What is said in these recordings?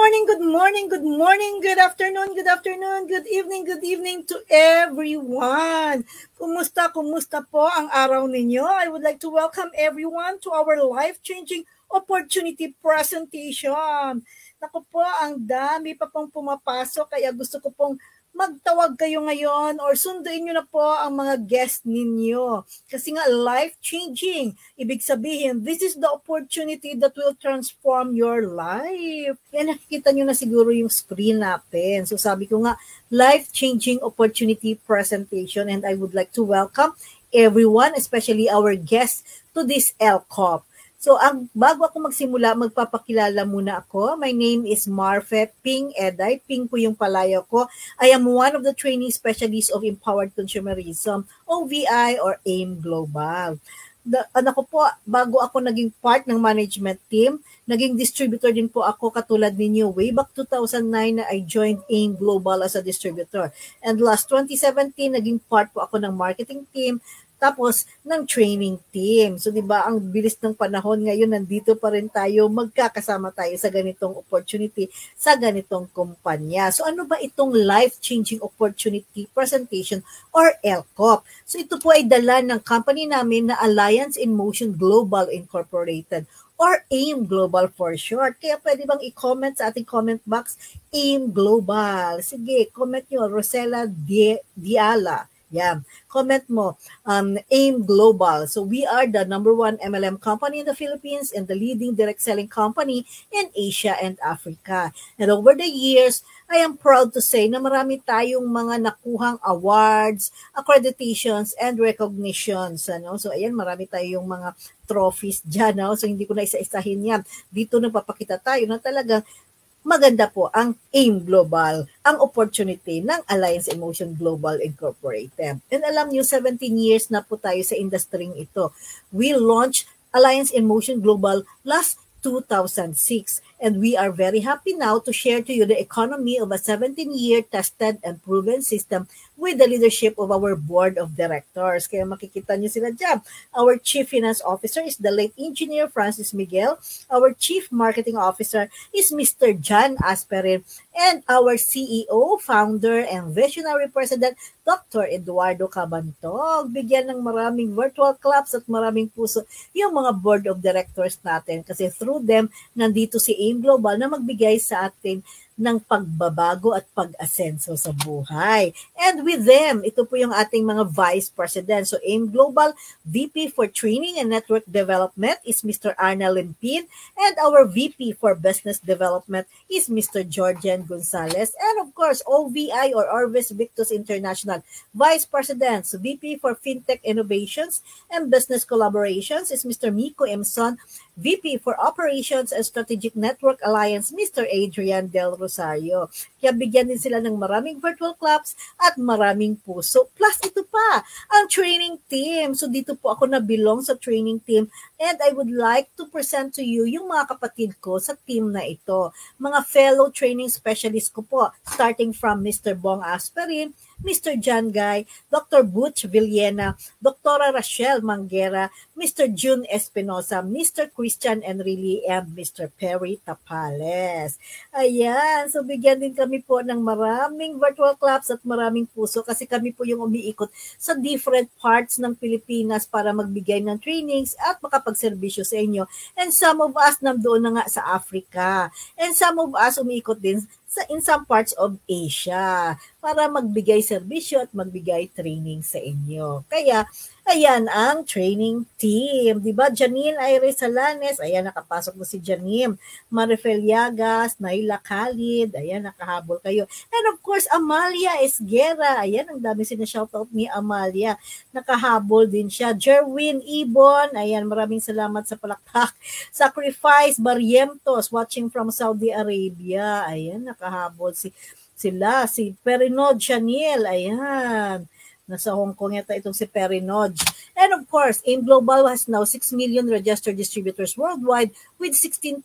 good morning, good afternoon, good evening to everyone. Kumusta po ang araw ninyo? I would like to welcome everyone to our life-changing opportunity presentation. Naku po, ang dami pa pong pumapasok, kaya gusto ko pong magtawag kayo ngayon or sunduin nyo na po ang mga guest ninyo. Kasi nga life-changing. Ibig sabihin, this is the opportunity that will transform your life. Kaya nakikita nyo na siguro yung screen natin. So sabi ko nga, life-changing opportunity presentation, and I would like to welcome everyone, especially our guests, to this LCOP. So, bago ako magsimula, magpapakilala muna ako. My name is Marfe Ping Eday. Ping po yung palayo ko. I am one of the training specialists of Empowered Consumerism, OVI or AIM Global. Ko po, bago ako naging part ng management team, naging distributor din po ako katulad ninyo. Way back 2009 na I joined AIM Global as a distributor. And last 2017, naging part po ako ng marketing team, tapos ng training team. So 'di ba, ang bilis ng panahon ngayon, nandito pa rin tayo, magkakasama tayo sa ganitong opportunity, sa ganitong kumpanya. So ano ba itong life-changing opportunity presentation or LCOP? So ito po ay dala ng company namin na Alliance in Motion Global Incorporated or AIM Global for short. Kaya pwede bang i-comment sa ating comment box, AIM Global. Sige, comment nyo, Rosella Diala. Yeah. Comment mo, AIM Global. So we are the #1 MLM company in the Philippines and the leading direct selling company in Asia and Africa. And over the years, I am proud to say na marami tayong mga nakuhang awards, accreditations, and recognitions. Ano? So ayan, marami tayong mga trophies dyan. No? So hindi ko na isa-isahin yan. Dito napapakita tayo na talagang maganda po ang AIM Global, ang opportunity ng Alliance in Motion Global Incorporated. And alam niyo, 17 years na po tayo sa industry ito. We launched Alliance in Motion Global last 2006. And we are very happy now to share to you the economy of a 17-year tested and proven system with the leadership of our board of directors. Kaya makikita niyo sila dyan. Our Chief Finance Officer is the late Engineer Francis Miguel. Our Chief Marketing Officer is Mr. John Asperin. And our CEO, Founder, and Visionary President, Dr. Eduardo Cabantog. Bigyan ng maraming virtual claps at maraming puso yung mga board of directors natin. Kasi through them, nandito si AIM Global na magbigay sa atin ng pagbabago at pag-asenso sa buhay. And with them, ito po yung ating mga Vice President. So AIM Global VP for Training and Network Development is Mr. Arna Limpin, and our VP for Business Development is Mr. Georgian Gonzalez. And of course, OVI or Orvis Victus International Vice President. So VP for Fintech Innovations and Business Collaborations is Mr. Miko Emson. VP for Operations and Strategic Network Alliance, Mr. Adrian Del Rosario. Kaya bigyan din sila ng maraming virtual claps at maraming puso. Plus ito pa, ang training team. So dito po ako na-belong sa training team, and I would like to present to you yung mga kapatid ko sa team na ito. Mga fellow training specialists ko po, starting from Mr. Bong Asperin, Mr. John Guy, Dr. Butch Villena, Dr. Rachel Manguera, Mr. June Espinosa, Mr. Christian Enrile, and Mr. Perry Tapales. Ayan, so bigyan din kami po ng maraming virtual claps at maraming puso kasi kami po yung umiikot sa different parts ng Pilipinas para magbigay ng trainings at makapagserbisyo sa inyo. And some of us nandoon na nga sa Africa. And some of us umiikot din in some parts of Asia para magbigay serbisyo at magbigay training sa inyo. Kaya, ayan ang training team. Diba? Janine Iris Salanes, ayan, nakapasok mo si Janine. Marifel Yagas, Naila Khalid, ayan, nakahabol kayo. And of course, Amalia Esguera, ayan, ang dami sinashoutout ni Amalia. Nakahabol din siya. Jerwin Ibon, ayan, maraming salamat sa palakpak. Sacrifice Barrientos, watching from Saudi Arabia, ayan, nakahabol si Perinod Chanel, ayan. Nasa Hong Kong yata itong si Perinod. And of course, AIM Global has now 6 million registered distributors worldwide with 16,000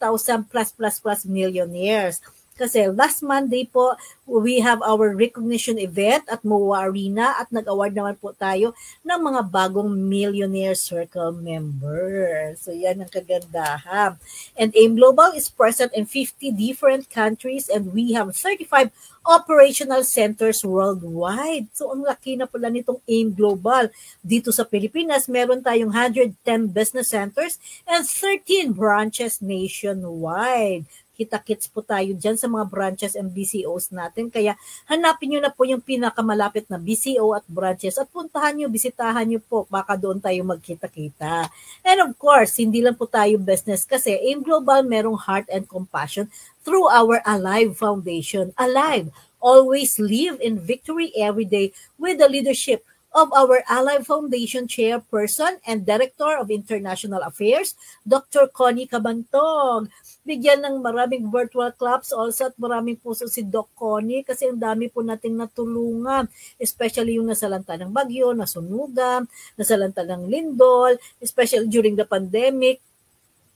plus millionaires. Kasi last Monday po, we have our recognition event at MOA Arena at nag-award naman po tayo ng mga bagong Millionaire Circle member. So yan ang kagandahan. And AIM Global is present in 50 different countries and we have 35 operational centers worldwide. So ang laki na pala nitong AIM Global. Dito sa Pilipinas, meron tayong 110 business centers and 13 branches nationwide. Kita-kits po tayo dyan sa mga branches and BCOs natin. Kaya hanapin nyo na po yung pinakamalapit na BCO at branches at puntahan nyo, bisitahan nyo po. Baka doon tayo magkita-kita. And of course, hindi lang po tayo business kasi AIM Global merong heart and compassion through our Alive Foundation. Alive, always live in victory every day with the leadership of our Alive Foundation Chairperson and Director of International Affairs, Dr. Connie Cabantog. Bigyan ng maraming virtual claps also at maraming puso si Doc Connie kasi ang dami po nating natulungan, especially yung nasalanta ng bagyo, nasunugan, nasalanta ng lindol, especially during the pandemic.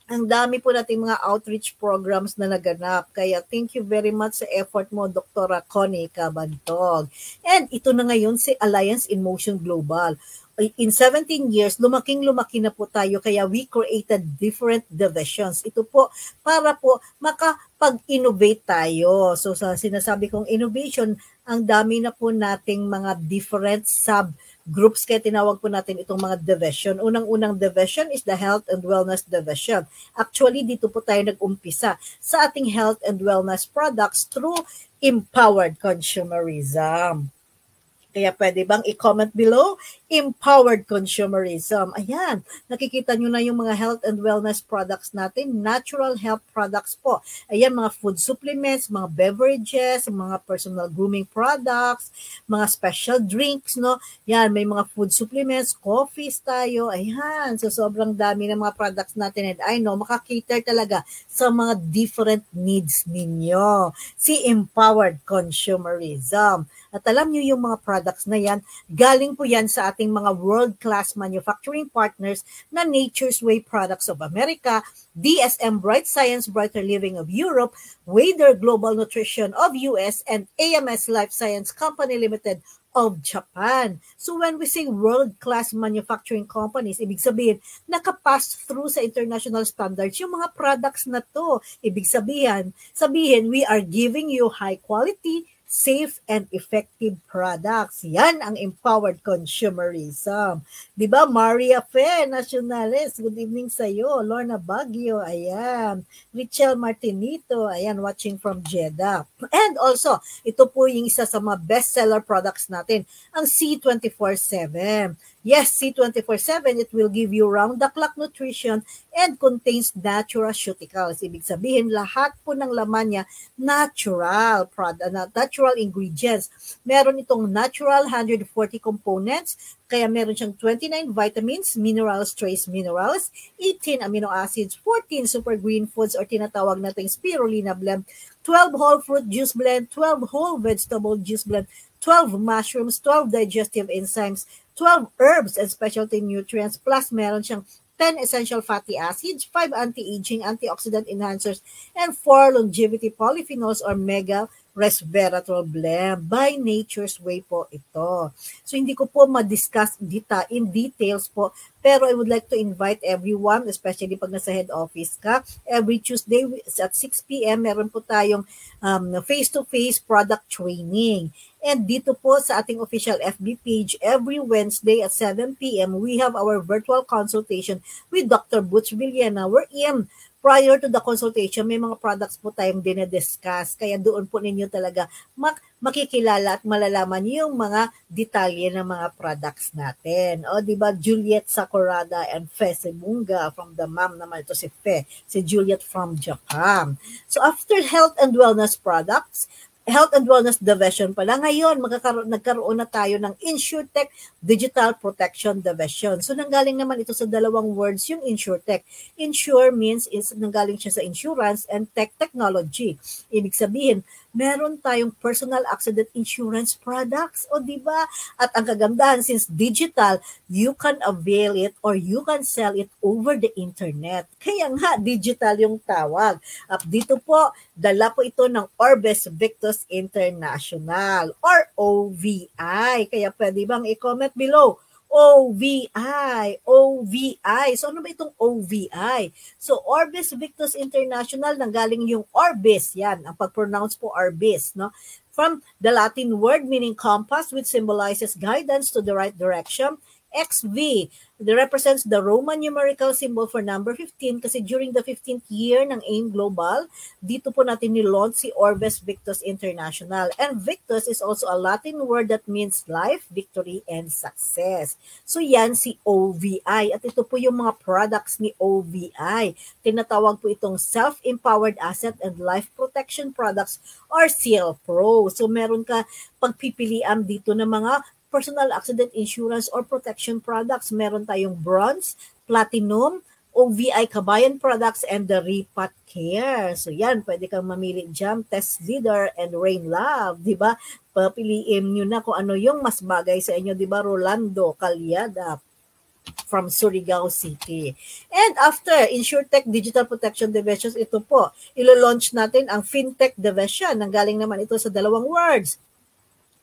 Ang dami po nating mga outreach programs na naganap. Kaya thank you very much sa effort mo, Dr. Connie Cabantog. And ito na ngayon si Alliance in Motion Global. In 17 years, lumaking-lumaki na po tayo kaya we created different divisions. Ito po para po makapag-innovate tayo. So sa sinasabi kong innovation, ang dami na po nating mga different groups kaya tinawag po natin itong mga division. Unang-unang division is the Health and Wellness Division. Actually, dito po tayo nag-umpisa sa ating health and wellness products through empowered consumerism. Kaya pwede bang i-comment below? Empowered consumerism. Ayan, nakikita nyo na yung mga health and wellness products natin, natural health products po. Ayan, mga food supplements, mga beverages, mga personal grooming products, mga special drinks, no? Yan, may mga food supplements, coffees tayo. Ayan, so sobrang dami ng mga products natin and I know, makakater talaga sa mga different needs ninyo. Si empowered consumerism. At alam nyo yung mga products na yan, galing po yan sa ating mga world-class manufacturing partners na Nature's Way Products of America, DSM Bright Science Brighter Living of Europe, Wader Global Nutrition of US, and AMS Life Science Company Limited of Japan. So when we say world-class manufacturing companies, ibig sabihin, nakapass through sa international standards yung mga products na to. Ibig sabihin, we are giving you high quality, safe and effective products. Yan ang empowered consumerism. Diba, Maria Fe Nacionales, good evening sa iyo. Lorna Baguio, ayan. Richelle Martinito, ayan, watching from Jeddah. And also, ito po yung isa sa mga bestseller products natin, ang C24/7. Yes, C24/7, it will give you round-the-clock nutrition and contains naturaceuticals. Ibig sabihin, lahat po ng laman niya, natural ingredients. Meron itong natural 140 components, kaya meron siyang 29 vitamins, minerals, trace minerals, 18 amino acids, 14 super green foods or tinatawag nating spirulina blend, 12 whole fruit juice blend, 12 whole vegetable juice blend, 12 mushrooms, 12 digestive enzymes, 12 herbs and specialty nutrients, plus meron siyang 10 essential fatty acids, 5 anti-aging, antioxidant enhancers, and 4 longevity polyphenols or mega resveratrol blend. By Nature's Way po ito. So hindi ko po ma-discuss in details po, pero I would like to invite everyone, especially pag nasa head office ka, every Tuesday at 6 p.m. meron po tayong face-to-face product training. And dito po sa ating official FB page, every Wednesday at 7 p.m., we have our virtual consultation with Dr. Butch Villena. We're in. Prior to the consultation, may mga products po tayong dinediscuss. Kaya doon po ninyo talaga makikilala at malalaman yung mga detalye ng mga products natin. O, di ba, Juliet Sakurada and Fe Semunga from the mom naman ito si Fe, si Juliet from Japan. So, after health and wellness products, Health and Wellness Division pala. Ngayon, nagkaroon na tayo ng InsurTech Digital Protection Division. So, nanggaling naman ito sa dalawang words, yung InsurTech. Insure means nanggaling siya sa insurance and technology. Ibig sabihin, meron tayong personal accident insurance products. O di ba? At ang kagandahan, since digital, you can avail it or you can sell it over the internet. Kaya nga, digital yung tawag. At dito po, dala po ito ng Orbis Victus International or OVI. Kaya pwede bang i-comment below? OVI, OVI. So ano ba itong OVI? So Orbis Victus International, nanggaling yung Orbis, yan, ang pag-pronounce po Orbis, no? From the Latin word meaning compass, which symbolizes guidance to the right direction. XV, that represents the Roman numerical symbol for number 15 kasi during the 15th year ng AIM Global, dito po natin nilaunch si Orbis Victus International. And Victus is also a Latin word that means life, victory, and success. So yan si OVI. At ito po yung mga products ni OVI. Tinatawag po itong Self-Empowered Asset and Life Protection Products or CL Pro. So meron ka pagpipilian dito ng mga personal accident insurance or protection products. Meron tayong bronze, platinum, OVI Kabayan products, and the Ripat Care. So yan, pwede kang mamili dyan, Test Leader and Rain Love, di ba? Papiliin nyo na kung ano yung mas bagay sa inyo, di ba? Rolando Calyada from Surigao City. And after InsurTech Digital Protection Division, ito po, ilo-launch natin ang FinTech Division. Nanggaling naman ito sa dalawang words.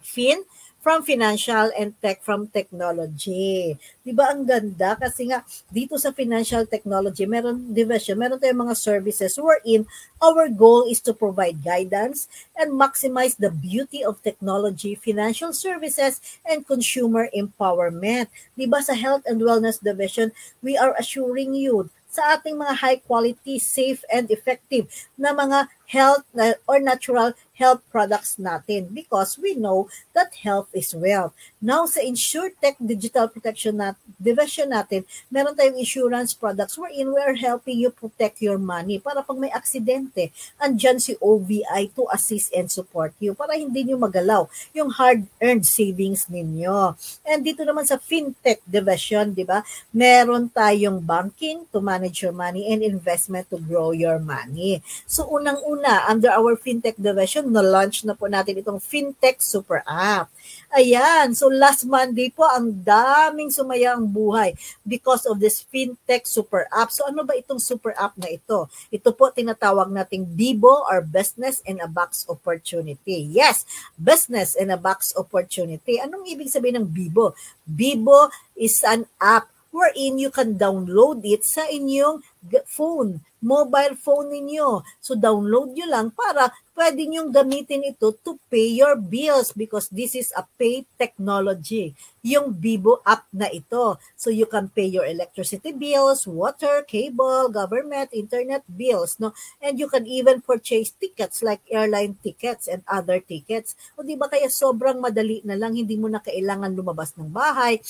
Fin from financial and tech from technology. Diba ang ganda? Kasi nga, dito sa financial technology, meron division, meron tayong mga services wherein our goal is to provide guidance and maximize the beauty of technology, financial services, and consumer empowerment. Diba sa health and wellness division, we are assuring you sa ating mga high quality, safe, and effective na mga health or natural health products natin because we know that health is wealth. Now, sa InsurTech Digital Protection Division natin, meron tayong insurance products wherein we are helping you protect your money para pag may aksidente, andyan si OVI to assist and support you para hindi nyo magalaw yung hard-earned savings ninyo. And dito naman sa FinTech Division, di ba, meron tayong banking to manage your money and investment to grow your money. So, unang-una, under our FinTech Division, na-launch na po natin itong FinTech Super App. Ayan, so last Monday po, ang daming sumaya ang buhay because of this FinTech Super App. So ano ba itong Super App na ito? Ito po tinatawag nating BIBO or Business in a Box Opportunity. Yes, Business in a Box Opportunity. Anong ibig sabihin ng BIBO? BIBO is an app wherein you can download it sa inyong phone, mobile phone ninyo. So download nyo lang para pwede nyong gamitin ito to pay your bills because this is a pay technology, yung BIBO app na ito. So you can pay your electricity bills, water, cable, government, internet bills, no? And you can even purchase tickets like airline tickets and other tickets. O di ba kaya sobrang madali na lang, hindi mo na kailangan lumabas ng bahay,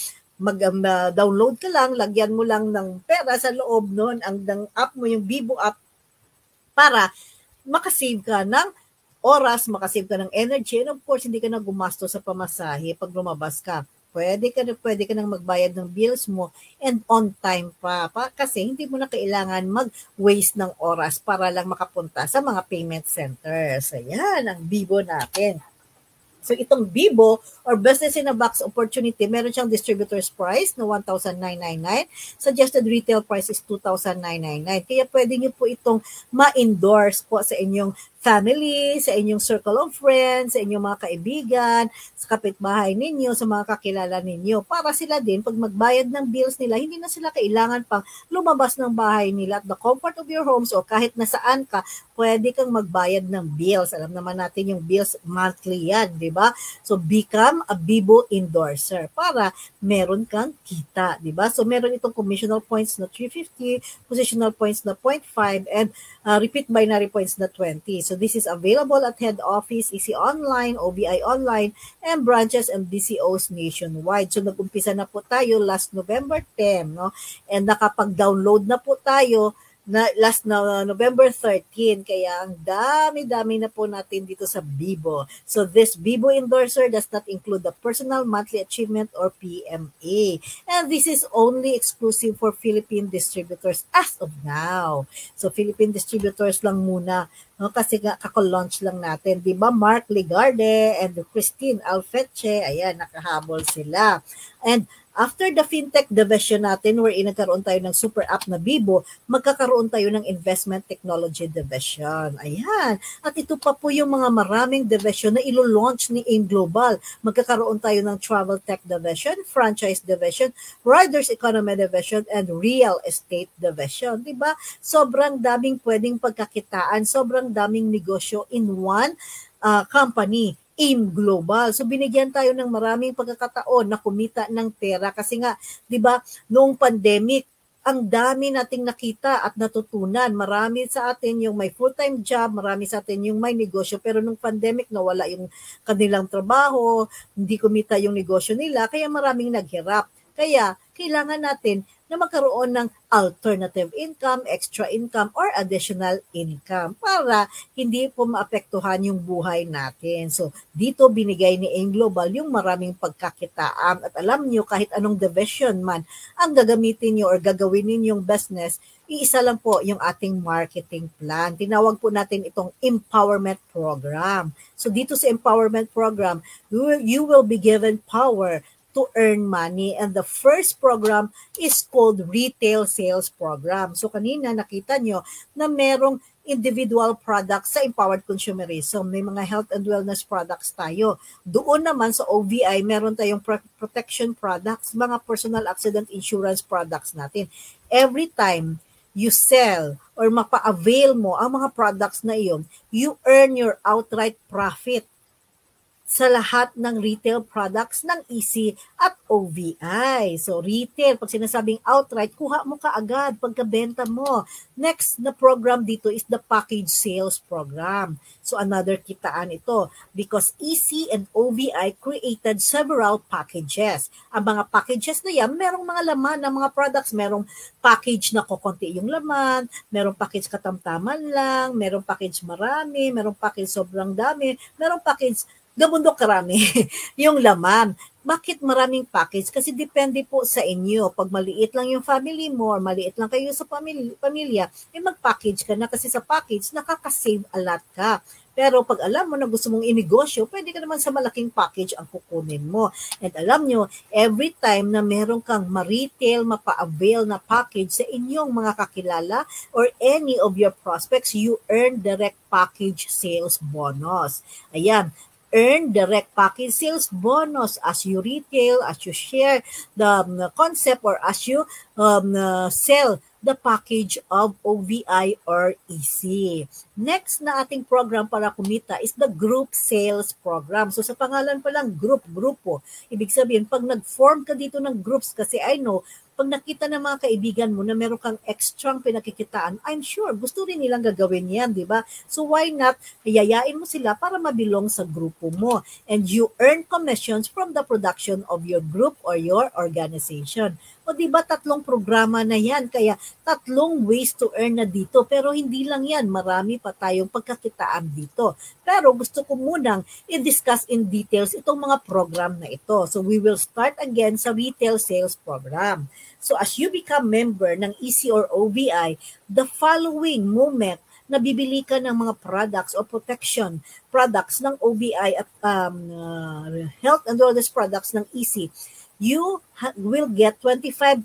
mag-download ka lang, lagyan mo lang ng pera sa loob noon, ang app mo, yung BIBO app, para makasave ka ng oras, makasave ka ng energy, and of course, hindi ka na gumasto sa pamasahe pag lumabas ka. Pwede ka nang magbayad ng bills mo and on time pa kasi hindi mo na kailangan mag-waste ng oras para lang makapunta sa mga payment centers. Ayan, ang BIBO natin. So itong BIBO or Business in a Box Opportunity, meron siyang distributor's price na 1,999. Suggested retail price is 2,999. Kaya pwede niyo po itong ma-endorse po sa inyong family, sa inyong circle of friends, sa inyong mga kaibigan, sa kapitbahay ninyo, sa mga kakilala ninyo. Para sila din, pag magbayad ng bills nila, hindi na sila kailangan pang lumabas ng bahay nila at the comfort of your homes o kahit nasaan ka, pwede kang magbayad ng bills. Alam naman natin yung bills monthly yan, di ba? So become a BIBO endorser para meron kang kita, di ba? So meron itong commissional points na 350, positional points na 0.5, and repeat binary points na 20. So this is available at head office, EC Online, OBI Online, and branches and BCOs nationwide. So nag-umpisa na po tayo last November 10, no? And nakapag-download na po tayo last na November 13. Kaya ang dami-dami na po natin dito sa Bibo. So this Bibo endorser does not include the personal monthly achievement or PMA. And this is only exclusive for Philippine distributors as of now. So Philippine distributors lang muna. No, kasi kako-launch lang natin. Diba Mark Ligarde and Christine Alfeche, ayan, nakahabol sila. And after the fintech division natin, wherein nagkaroon tayo ng super app na Bibo, magkakaroon tayo ng investment technology division. Ayan. At ito pa po yung mga maraming division na ilo-launch ni AIM Global. Magkakaroon tayo ng travel tech division, franchise division, riders economy division, and real estate division. Diba? Sobrang daming pwedeng pagkakitaan, sobrang daming negosyo in one company. AIM Global. So binigyan tayo ng maraming pagkakataon na kumita ng pera kasi nga, 'di ba, noong pandemic, ang dami nating nakita at natutunan. Marami sa atin yung may full-time job, marami sa atin yung may negosyo, pero nung pandemic nawala yung kanilang trabaho, hindi kumita yung negosyo nila, kaya maraming naghirap. Kaya kailangan natin na magkaroon ng alternative income, extra income, or additional income para hindi po maapektuhan yung buhay natin. So, dito binigay ni AIM Global yung maraming pagkakitaan. At alam nyo, kahit anong division man ang gagamitin nyo or gagawin ninyong business, iisa lang po yung ating marketing plan. Tinawag po natin itong empowerment program. So, dito sa empowerment program, you will be given power to earn money. And the first program is called Retail Sales Program. So kanina nakita nyo na merong individual products sa Empowered Consumerism. May mga health and wellness products tayo. Doon naman sa OVI, meron tayong protection products, mga personal accident insurance products natin. Every time you sell or mapa-avail mo ang mga products na iyon, you earn your outright profit sa lahat ng retail products ng EC at OVI. So retail, pag sinasabing outright, kuha mo kaagad pagkabenta mo. Next na program dito is the package sales program. So another kitaan ito because EC and OVI created several packages. Ang mga packages na yan, merong mga laman ng mga products. Merong package na kukunti yung laman, merong package katamtaman lang, merong package marami, merong package sobrang dami, merong package gabundok karami yung laman. Bakit maraming package? Kasi depende po sa inyo. Pag maliit lang yung family mo or maliit lang kayo sa pamilya, mag-package ka na kasi sa package, nakaka-save a lot ka. Pero pag alam mo na gusto mong inegosyo, pwede ka naman sa malaking package ang kukunin mo. And alam nyo, every time na meron kang ma-retail, mapa-avail na package sa inyong mga kakilala or any of your prospects, you earn direct package sales bonus. Ayan. Earn direct package sales bonus as you retail, as you share the concept, or as you sell the package of OVI or EC. Next na ating program para kumita is the group sales program. So sa pangalan pa lang, grupo. Ibig sabihin, pag nag-form ka dito ng groups, kasi I know, pag nakita ng mga kaibigan mo na meron kang extrang pinakikitaan, I'm sure gusto rin nilang gagawin yan, di ba? So why not, yayain mo sila para mabilong sa grupo mo. And you earn commissions from the production of your group or your organization. O di ba 3 programa na yan, kaya 3 ways to earn na dito. Pero hindi lang yan, marami pa tayong pagkakitaan dito. Pero gusto ko munang i-discuss in details itong mga program na ito. So we will start again sa retail sales program. So as you become member ng EC or OVI, the following moment na bibili ka ng mga products o protection products ng OVI at health and wellness products ng EC, you will get 25%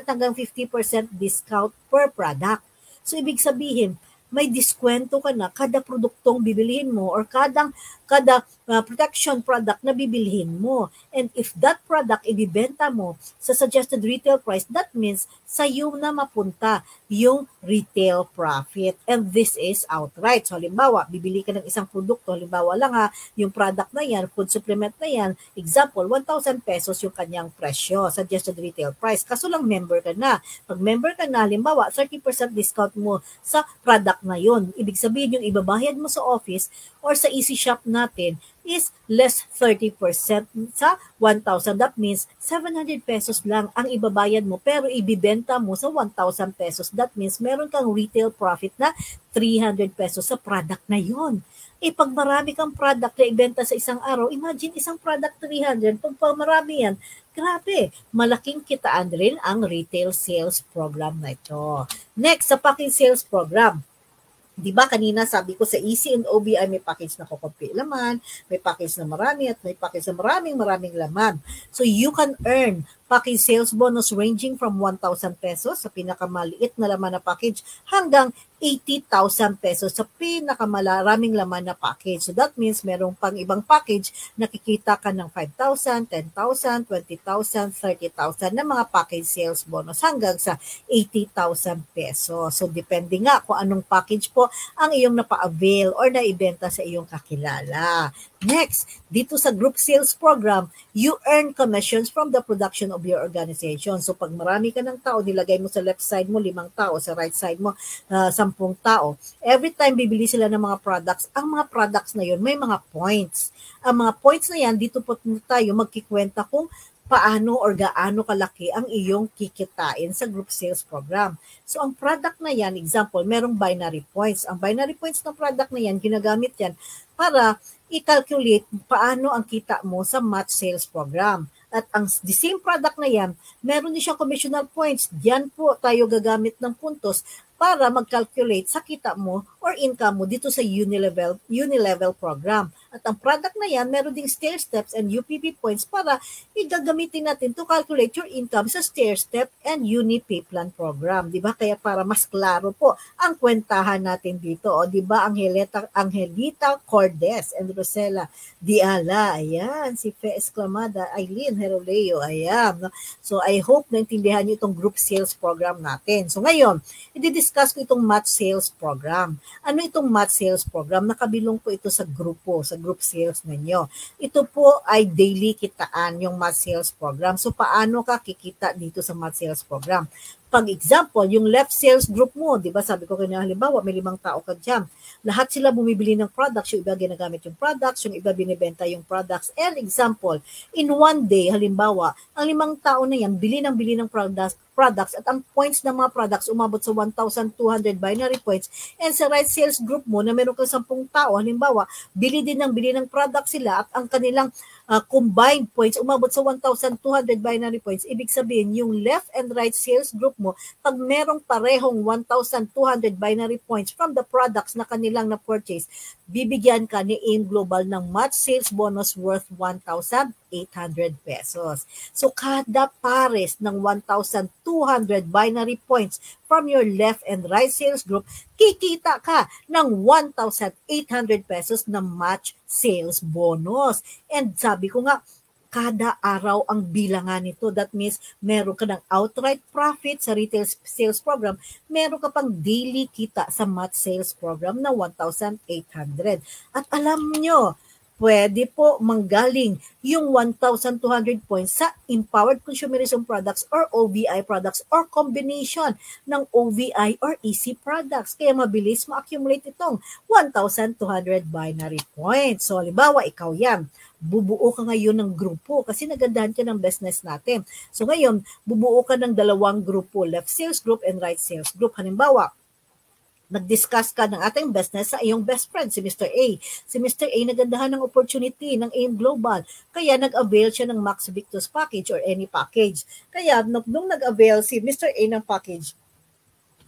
hanggang 50% discount per product. So ibig sabihin, may diskwento ka na kada produktong bibilihin mo or kada protection product na bibilihin mo. And if that product ibibenta mo sa suggested retail price, that means sa iyo na mapunta yung retail profit. And this is outright. So halimbawa, bibili ka ng isang produkto, halimbawa lang yung product na yan, food supplement na yan, example, 1,000 pesos yung kanyang presyo, suggested retail price. Kaso lang member ka na. Pag member ka na, halimbawa, 30% discount mo sa product na yun. Ibig sabihin yung ibabayad mo sa office or sa EC Shop natin is less 30% sa 1,000. That means 700 pesos lang ang ibabayad mo pero ibibenta mo sa 1,000 pesos. That means meron kang retail profit na 300 pesos sa product na yon. Pag marami kang product na ibenta sa isang araw, imagine isang product 300, pag marami yan, grabe, malaking kitaan rin ang retail sales program na ito. Next, sa packing sales program. Di ba kanina sabi ko sa EC and OBI may package na kukunti laman, may package na marami at may package na maraming laman. So you can earn package sales bonus ranging from 1,000 pesos sa pinakamaliit na laman na package hanggang 80,000 pesos sa pinakamaraming laman na package. So that means merong pang ibang package nakikita ka ng 5,000, 10,000, 20,000, 30,000 na mga package sales bonus hanggang sa 80,000 pesos. So depende nga kung anong package po ang iyong napa-avail or naibenta sa iyong kakilala. Next, dito sa group sales program, you earn commissions from the production of your organization. So pag marami ka ng tao, nilagay mo sa left side mo 5 tao, sa right side mo 10 tao. Every time bibili sila ng mga products, ang mga products na yun may mga points. Ang mga points na yan, dito po tayo magkikwenta kung paano or gaano kalaki ang iyong kikitain sa group sales program. So ang product na yan, example, merong binary points. Ang binary points ng product na yan, ginagamit yan para i-calculate paano ang kita mo sa match sales program. At ang the same product na yan, meron din siya commissional points. Diyan po tayo gagamit ng puntos para mag-calculate sa kita mo or income mo dito sa unilevel program. At ang product na yan, meron ding stair steps and UPP points para igagamitin natin to calculate your income sa stair step and uni-pay plan program. Diba? Kaya para mas klaro po ang kwentahan natin dito. O diba, Angelita Cordes and Rosela Diala. Ayan, si Fe Esclamada, Aileen Heroleo. Ayan. So I hope naintindihan niyo itong group sales program natin. So ngayon, i-discuss ko itong match sales program. Ano itong match sales program? Nakabilong po ito sa grupo, sa group sales ninyo. Ito po ay daily kitaan yung match sales program. So paano ka kikita dito sa match sales program? Pag example, yung left sales group mo, di ba sabi ko kanina halimbawa may 5 tao ka dyan. Lahat sila bumibili ng products, yung iba ginagamit yung products, yung iba binibenta yung products. And example, in one day, halimbawa, ang 5 tao na yan, bili ng products at ang points ng mga products umabot sa 1,200 binary points. And sa right sales group mo na meron kang 10 tao, halimbawa, bili ng products sila at ang kanilang combined points umabot sa 1,200 binary points. Ibig sabihin, yung left and right sales group mo, pag merong parehong 1,200 binary points from the products na kanilang na-purchase, bibigyan ka ni AIM Global ng match sales bonus worth 1,800 pesos. So kada pares ng 1,200 binary points from your left and right sales group, kikita ka ng 1,800 pesos na match sales bonus. And sabi ko nga, kada araw ang bilangan nito. That means meron ka ng outright profit sa retail sales program, meron ka pang daily kita sa match sales program na 1,800. At alam nyo, pwede po manggaling yung 1,200 points sa Empowered Consumerism Products or OVI products or combination ng OVI or EC products. Kaya mabilis ma-accumulate itong 1,200 binary points. So, halimbawa, ikaw yan. Bubuo ka ngayon ng grupo kasi nagandahan ka ng business natin. So, ngayon, bubuo ka ng 2 grupo, left sales group and right sales group. Halimbawa, nag-discuss ka ng ating business sa iyong best friend, si Mr. A. Si Mr. A nagandahan ng opportunity ng AIM Global. Kaya nag-avail siya ng Max Victus package or any package. Kaya nung nag-avail si Mr. A ng package,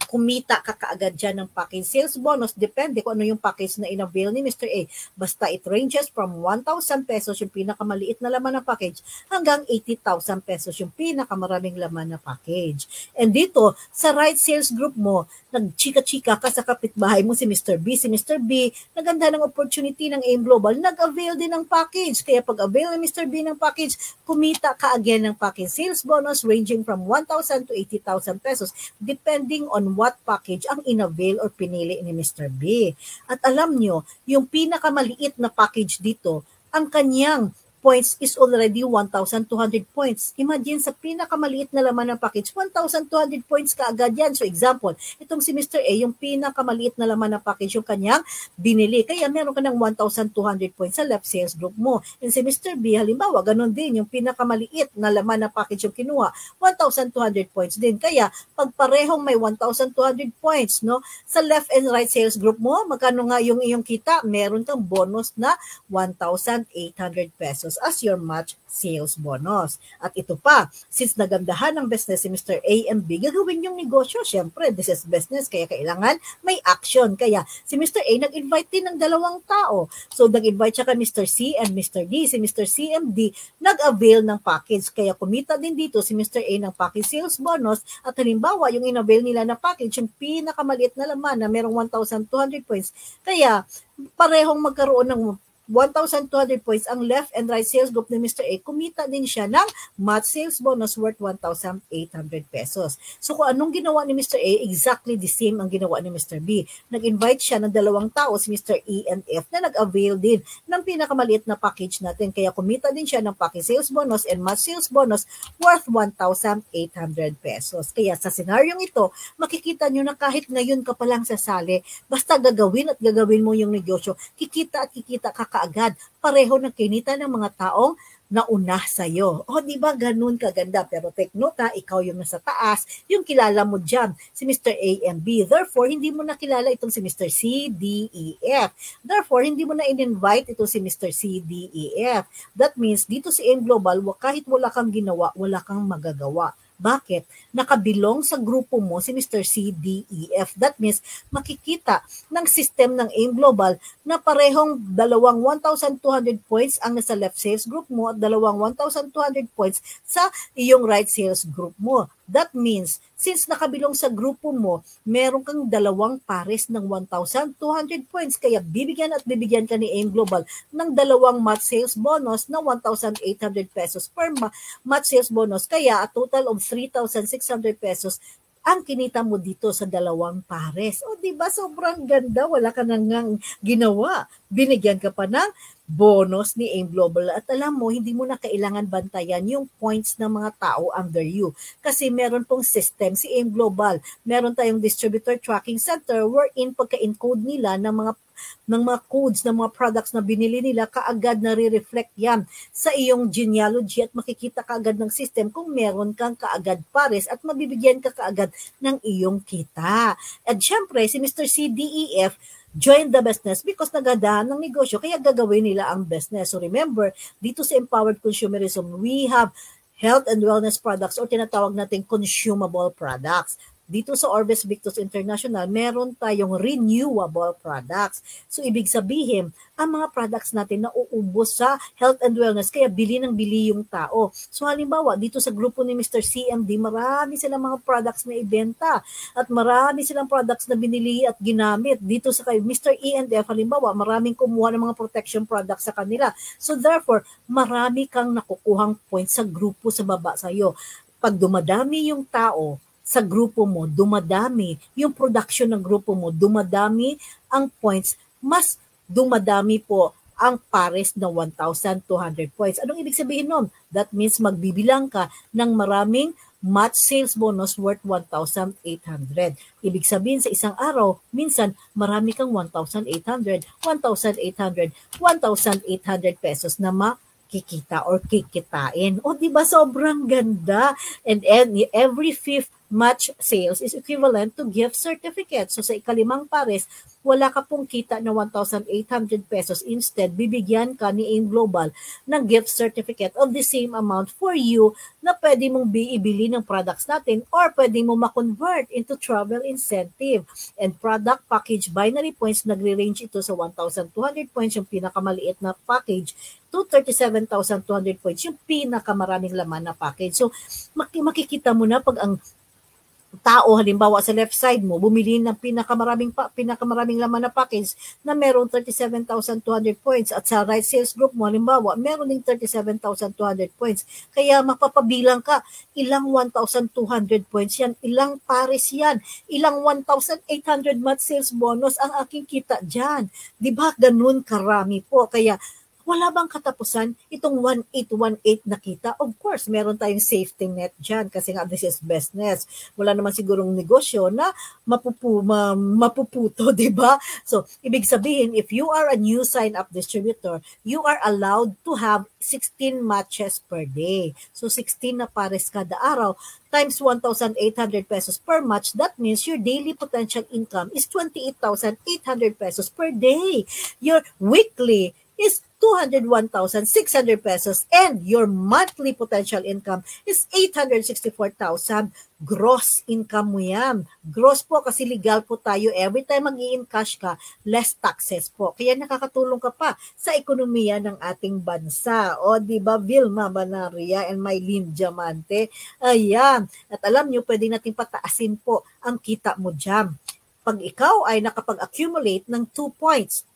kumita ka kaagad dyan ng package sales bonus. Depende kung ano yung package na in-avail ni Mr. A. Basta it ranges from 1,000 pesos yung pinakamaliit na laman ng package hanggang 80,000 pesos yung pinakamaraming laman na package. And dito, sa right sales group mo, nagchika-chika ka sa kapitbahay mo si Mr. B. Si Mr. B, naganda ng opportunity ng AIM Global, nag-avail din ng package. Kaya pag-avail ni Mr. B ng package, kumita ka again ng package sales bonus ranging from 1,000 to 80,000 pesos depending on what package ang in-avail or pinili ni Mr. B. At alam nyo, yung pinakamaliit na package dito, ang kanyang points is already 1,200 points. Imagine sa pinakamaliit na laman ng package, 1,200 points kaagad yan. So example, itong si Mr. A, yung pinakamaliit na laman ng package yung kanyang binili. Kaya meron ka ng 1,200 points sa left sales group mo. And si Mr. B, halimbawa, ganun din, yung pinakamaliit na laman ng package yung kinuha, 1,200 points din. Kaya pag parehong may 1,200 points, no, sa left and right sales group mo, magkano nga yung iyong kita? Meron kang bonus na 1,800 pesos as your match sales bonus. At ito pa, since nagandahan ng business si Mr. A and B, gagawin yung negosyo. Siyempre, this is business, kaya kailangan may action. Kaya si Mr. A nag-invite din ng dalawang tao. So, nag-invite siya kay Mr. C and Mr. D. Si Mr. C and D nag-avail ng package. Kaya kumita din dito si Mr. A ng package sales bonus. At halimbawa, yung in-avail nila na package, yung pinakamaliit na laman na merong 1,200 points. Kaya, parehong magkaroon ng 1,200 points ang left and right sales group ni Mr. A, kumita din siya ng match sales bonus worth 1,800 pesos. So kung anong ginawa ni Mr. A, exactly the same ang ginawa ni Mr. B. Nag-invite siya ng dalawang tao, si Mr. E and F, na nag-avail din ng pinakamaliit na package natin. Kaya kumita din siya ng package sales bonus and match sales bonus worth 1,800 pesos. Kaya sa senaryong ito, makikita nyo na kahit ngayon ka palang sasali, basta gagawin at gagawin mo yung negosyo, kikita at kikita ka kaagad. Pareho ng kinita ng mga taong nauna sa'yo. O, di ba ganun kaganda? Pero take note ha, ikaw yung nasa taas, yung kilala mo dyan, si Mr. A and B. Therefore, hindi mo nakilala itong si Mr. C, D, E, F. Therefore, hindi mo na in-invite itong si Mr. C, D, E, F. That means, dito si AIM Global, kahit wala kang ginawa, wala kang magagawa. Bakit? Nakabilong sa grupo mo si Mr. C, D, E, F. That means makikita ng system ng AIM Global na parehong dalawang 1,200 points ang nasa left sales group mo at dalawang 1,200 points sa iyong right sales group mo. That means, since nakabilong sa grupo mo, meron kang dalawang pares ng 1,200 points. Kaya bibigyan at bibigyan ka ni AIM Global ng dalawang match sales bonus na 1,800 pesos per match sales bonus. Kaya a total of 3,600 pesos ang kinita mo dito sa dalawang pares. O diba sobrang ganda, wala ka nang ginawa. Binigyan ka pa ng bonus ni AIM Global at alam mo, hindi mo na kailangan bantayan yung points ng mga tao under you. Kasi meron pong system si AIM Global. Meron tayong distributor tracking center wherein pagka-encode nila ng mga codes, ng mga products na binili nila, kaagad na re-reflect yan sa iyong genealogy at makikita kaagad ng system kung meron kang kaagad pares at mabibigyan ka kaagad ng iyong kita. At syempre, si Mr. C, D, E, F, join the business because nagadahan ng negosyo, kaya gagawin nila ang business. So remember, dito sa Empowered Consumerism, we have health and wellness products o tinatawag nating consumable products. Dito sa Orbis Victus International, meron tayong renewable products. So, ibig sabihin, ang mga products natin na uubos sa health and wellness, kaya bili ng bili yung tao. So, halimbawa, dito sa grupo ni Mr. CMD, marami silang mga products na ibenta at marami silang products na binili at ginamit. Dito sa kay Mr. E&F, halimbawa, maraming kumuha ng mga protection products sa kanila. So, therefore, marami kang nakukuhang points sa grupo sa baba sa'yo. Pag dumadami yung tao, sa grupo mo, dumadami yung production ng grupo mo, dumadami ang points, mas dumadami po ang pares na 1,200 points. Anong ibig sabihin nun? That means magbibilang ka ng maraming match sales bonus worth 1,800. Ibig sabihin sa isang araw, minsan marami kang 1,800, 1,800, 1,800 pesos na makikita or kikitain. O diba sobrang ganda? And every fifth match sales is equivalent to gift certificate. So sa ikalimang pares, wala ka pong kita na 1,800 pesos. Instead, bibigyan ka ni AIM Global ng gift certificate of the same amount for you na pwede mong ibili ng products natin or pwede mo ma-convert into travel incentive. And product package binary points, nagre-range ito sa 1,200 points, yung pinakamaliit na package, to 37,200 points, yung pinakamaraming laman na package. So makikita mo na pag ang tao, halimbawa sa left side mo, bumili ng pinakamaraming laman na package na meron 37,200 points at sa right sales group mo, halimbawa, meron ding 37,200 points. Kaya mapapabilang ka, ilang 1,200 points yan, ilang pares yan, ilang 1,800 match sales bonus ang aking kita dyan. Diba? Ganun karami po. Kaya wala bang katapusan itong 1818 na kita? Of course, meron tayong safety net dyan kasi nga this is business. Wala naman sigurong negosyo na mapuputo, di ba? So, ibig sabihin, if you are a new sign-up distributor, you are allowed to have 16 matches per day. So, 16 na pares kada araw times 1,800 pesos per match. That means your daily potential income is 28,800 pesos per day. Your weekly is 201,600 pesos and your monthly potential income is 864,000. Gross income mo yan. Gross po kasi legal po tayo. Every time mag-i-encash ka, less taxes po. Kaya nakakatulong ka pa sa ekonomiya ng ating bansa. O, di ba, Vilma Banaria and Mylene Diamante? Ayan. At alam nyo, pwede natin pataasin po ang kita mo dyan. Pag ikaw ay nakapag-accumulate ng 2 points,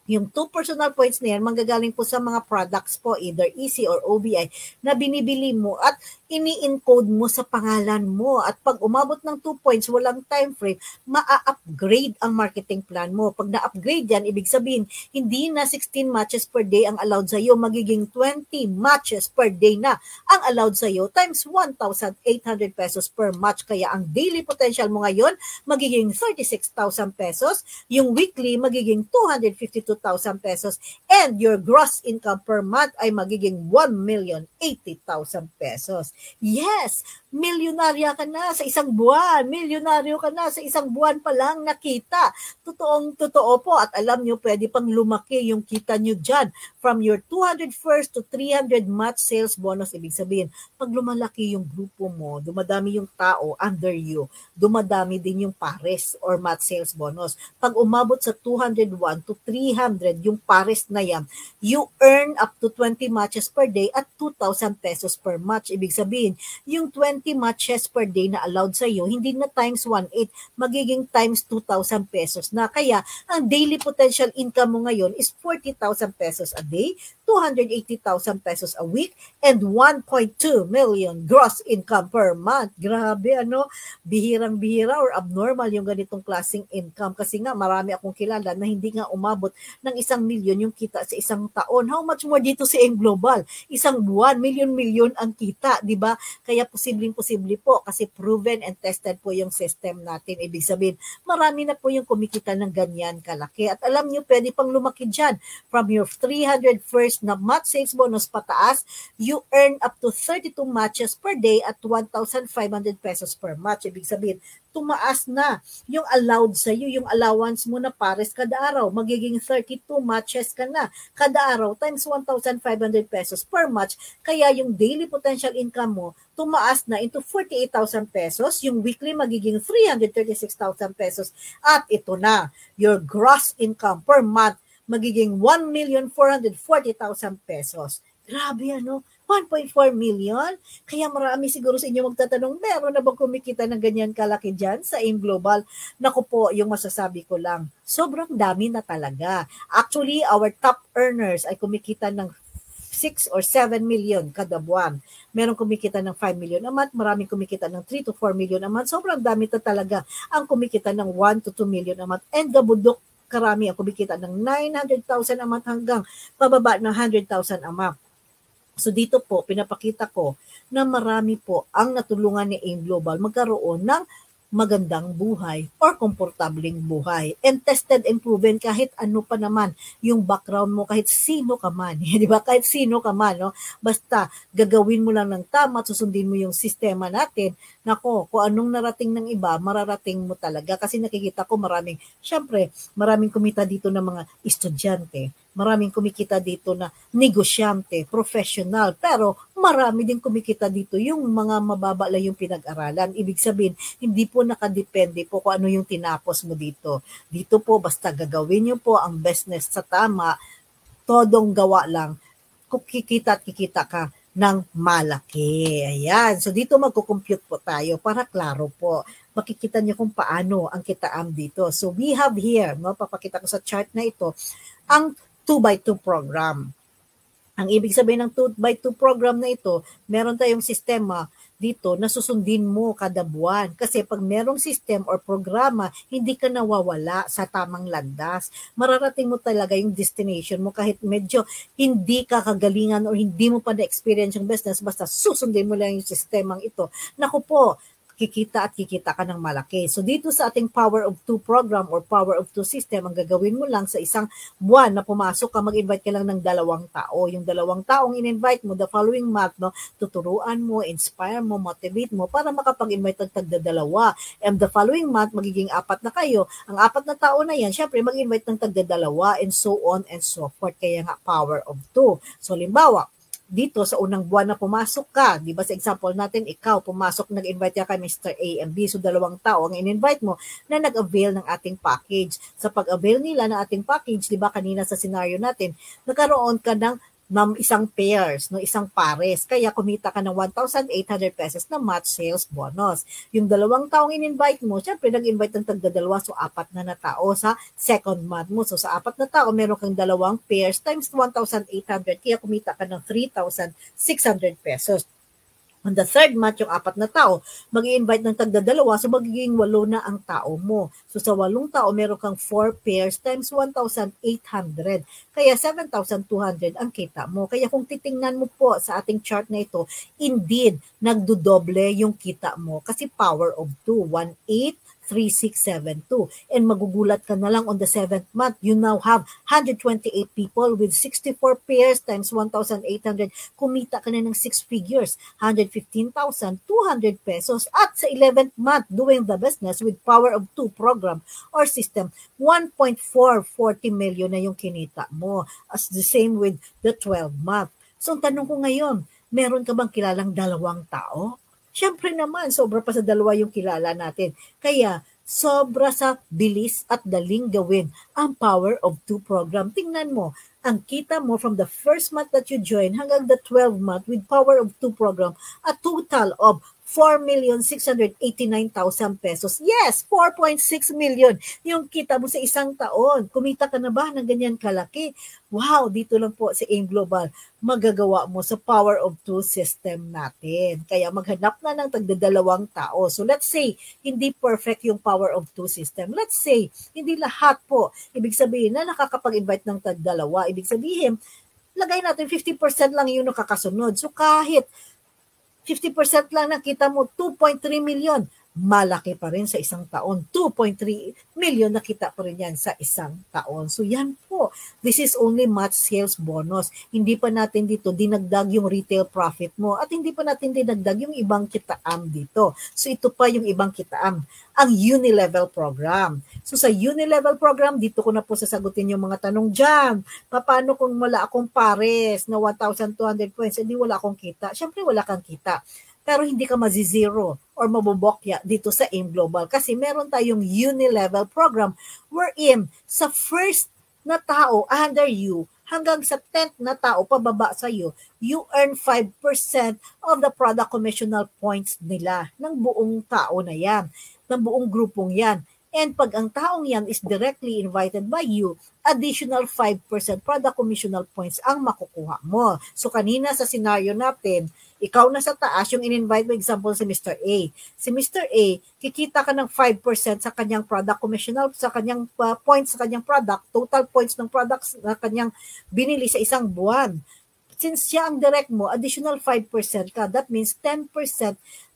yung 2 personal points na yan, manggagaling po sa mga products po, either EC or OBI, na binibili mo at ini-encode mo sa pangalan mo. At pag umabot ng 2 points, walang time frame, ma-upgrade ang marketing plan mo. Pag na-upgrade yan, ibig sabihin, hindi na 16 matches per day ang allowed sa'yo, magiging 20 matches per day na ang allowed sa'yo times 1,800 pesos per match. Kaya ang daily potential mo ngayon, magiging 36,000 pesos. Yung weekly, magiging 252,000 pesos. And your gross income per month ay magiging 1,080,000 pesos. Yes, milyonarya ka na sa isang buwan. Milyonaryo ka na sa isang buwan pa lang nakita. Totoo po. At alam nyo, pwede pang lumaki yung kita nyo dyan. From your 201st to 300 match sales bonus, ibig sabihin, pag lumalaki yung grupo mo, dumadami yung tao under you, dumadami din yung pares or match sales bonus. Pag umabot sa 201 to 300, yung pares na yan, you earn up to 20 matches per day at 2,000 pesos per match. Ibig sabihin, yung 20 matches per day na allowed sa iyo, hindi na times 1,800, magiging times 2,000 pesos na. Kaya, ang daily potential income mo ngayon is 40,000 pesos a day, 280,000 pesos a week, and 1.2 million gross income per month. Grabe, ano? Bihirang-bihira or abnormal yung ganitong klaseng income. Kasi nga, marami akong kilala na hindi nga umabot ng 1,000,000 yung kita sa isang taon. How much more dito sa Global? Isang buwan, milyon-milyon ang kita, di ba? Kaya posibleng-posible po kasi proven and tested po yung system natin. Ibig sabihin, marami na po yung kumikita ng ganyan kalaki. At alam nyo, pwede pang lumaki dyan. From your 301st na match sales bonus pataas, you earn up to 32 matches per day at 1,500 pesos per match. Ibig sabihin, tumaas na yung allowed sa iyo, yung allowance mo na pares kada araw. Magiging 32 matches ka na kada araw times 1,500 pesos per match. Kaya yung daily potential income mo, tumaas na into 48,000 pesos. Yung weekly magiging 336,000 pesos. At ito na, your gross income per month magiging 1,440,000 pesos. Grabe, ano? 1.4 million? Kaya marami siguro sa inyo magtatanong, meron na bang kumikita ng ganyan kalaki dyan sa AIM Global? Naku po, yung masasabi ko lang, sobrang dami na talaga. Actually, our top earners ay kumikita ng 6 or 7 million kada buwan. Meron kumikita ng 5 million a month, maraming kumikita ng 3 to 4 million a month. Sobrang dami na talaga ang kumikita ng 1 to 2 million a month. And gabudok, karami ang kumikita ng 900,000 a month hanggang pababa ng 100,000 a month. So dito po, pinapakita ko na marami po ang natulungan ni AIM Global magkaroon ng magandang buhay or komportabling buhay. And tested and proven kahit ano pa naman yung background mo, kahit sino ka man. Di ba? Kahit sino ka man, no? Basta gagawin mo lang ng tama at susundin mo yung sistema natin. Nako, kung anong narating ng iba, mararating mo talaga. Kasi nakikita ko maraming kumita dito ng mga estudyante. Maraming kumikita dito na negosyante, professional, pero marami din kumikita dito yung mga mababa lang yung pinag-aralan. Ibig sabihin, hindi po nakadepende po kung ano yung tinapos mo dito. Dito po, basta gagawin nyo po ang business sa tama, todong gawa lang, kung kikita at kikita ka ng malaki. Ayan. So dito magkukompute po tayo para klaro po. Makikita nyo kung paano ang kitaam dito. So we have here, no, papakita ko sa chart na ito, ang 2x2 program. Ang ibig sabihin ng 2x2 program na ito, meron tayong sistema dito na susundin mo kada buwan. Kasi pag merong system or programa, hindi ka nawawala sa tamang landas. Mararating mo talaga yung destination mo kahit medyo hindi ka kagalingan or hindi mo pa na-experience yung business, basta susundin mo lang yung sistemang ito. Naku po, kikita at kikita ka ng malaki. So dito sa ating Power of Two program or Power of Two system, ang gagawin mo lang sa isang buwan na pumasok ka, mag-invite ka lang ng 2 tao. Yung 2 taong in-invite mo, the following month, no, tuturuan mo, inspire mo, motivate mo para makapag-invite ng tagda-2. And the following month, magiging 4 na kayo. Ang 4 na tao na yan, syempre mag-invite ng tagda-2 and so on and so forth. Kaya nga Power of Two. So limbawa, dito sa unang buwan na pumasok ka, di ba sa example natin, ikaw pumasok, nag-invite ka kay Mr. A and B, so 2 tao ang in-invite mo na nag-avail ng ating package. Sa pag-avail nila ng ating package, di ba kanina sa scenario natin, nagkaroon ka ng isang pairs, no, isang pares. Kaya kumita ka ng 1,800 pesos na match sales bonus. Yung 2 taong in-invite mo, syempre nag-invite ng tagda-2, so 4 na tao sa second month mo. So sa 4 na tao, meron kang 2 pairs times 1,800, kaya kumita ka ng 3,600 pesos. On the third month, yung 4 na tao, mag-i-invite ng tagda-2, so magiging 8 na ang tao mo. So sa 8 tao, meron kang 4 pairs times 1,800. Kaya 7,200 ang kita mo. Kaya kung titingnan mo po sa ating chart na ito, indeed, nagdudoble yung kita mo. Kasi power of 2, 1,800. 3672. And magugulat ka na lang on the 7th month, you now have 128 people with 64 pairs times 1,800. Kumita ka na ng 6 figures, 115,200 pesos. At sa 11th month, doing the business with Power of 2 program or system, 1.440 million na yung kinita mo. As the same with the 12th month. So, ang tanong ko ngayon, meron ka bang kilalang 2 tao? Siyempre naman, sobra pa sa 2 yung kilala natin. Kaya, sobra sa bilis at daling gawin ang Power of 2 program. Tingnan mo, ang kita mo from the first month that you join hanggang the 12th month with Power of 2 program, a total of 4,689,000 pesos. Yes, 4.6 million yung kita mo sa isang taon. Kumita ka na ba ng ganyan kalaki? Wow, dito lang po sa AIM Global, magagawa mo sa Power of 2 system natin. Kaya maghanap na ng tagda-2 tao. So let's say, hindi perfect yung Power of 2 system. Let's say, hindi lahat po. Ibig sabihin na nakakapag-invite ng tag-2. Ibig sabihin, lagay natin 50% lang yung nakakasunod. So kahit 50% lang nakita mo, 2.3 million. Malaki pa rin sa isang taon. 2.3 million nakita pa rin yan sa isang taon. So yan po. This is only match sales bonus. Hindi pa natin dito dinagdag yung retail profit mo at hindi pa natin dinagdag yung ibang kitaam dito. So ito pa yung ibang kitaam. Ang Unilevel program. So sa Unilevel program, dito ko na po sasagutin yung mga tanong dyan. Paano kung wala akong pares na 1,200 points, hindi wala akong kita? Siyempre wala kang kita. Pero hindi ka mazizero or mabubokya dito sa AIM Global kasi meron tayong Unilevel program wherein sa first na tao under you hanggang sa 10th na tao pababa sa iyo, you earn 5% of the product commissional points nila ng buong tao na yan, ng buong grupong yan. And pag ang taong yan is directly invited by you, additional 5% product commissional points ang makukuha mo. So kanina sa scenario natin, ikaw na sa taas, yung in-invite mo, example si Mr. A. Si Mr. A, kikita ka ng 5% sa kanyang product commissional, sa kanyang points sa kanyang product, total points ng products na kanyang binili sa isang buwan. Since siya ang direct mo, additional 5% ka. That means 10%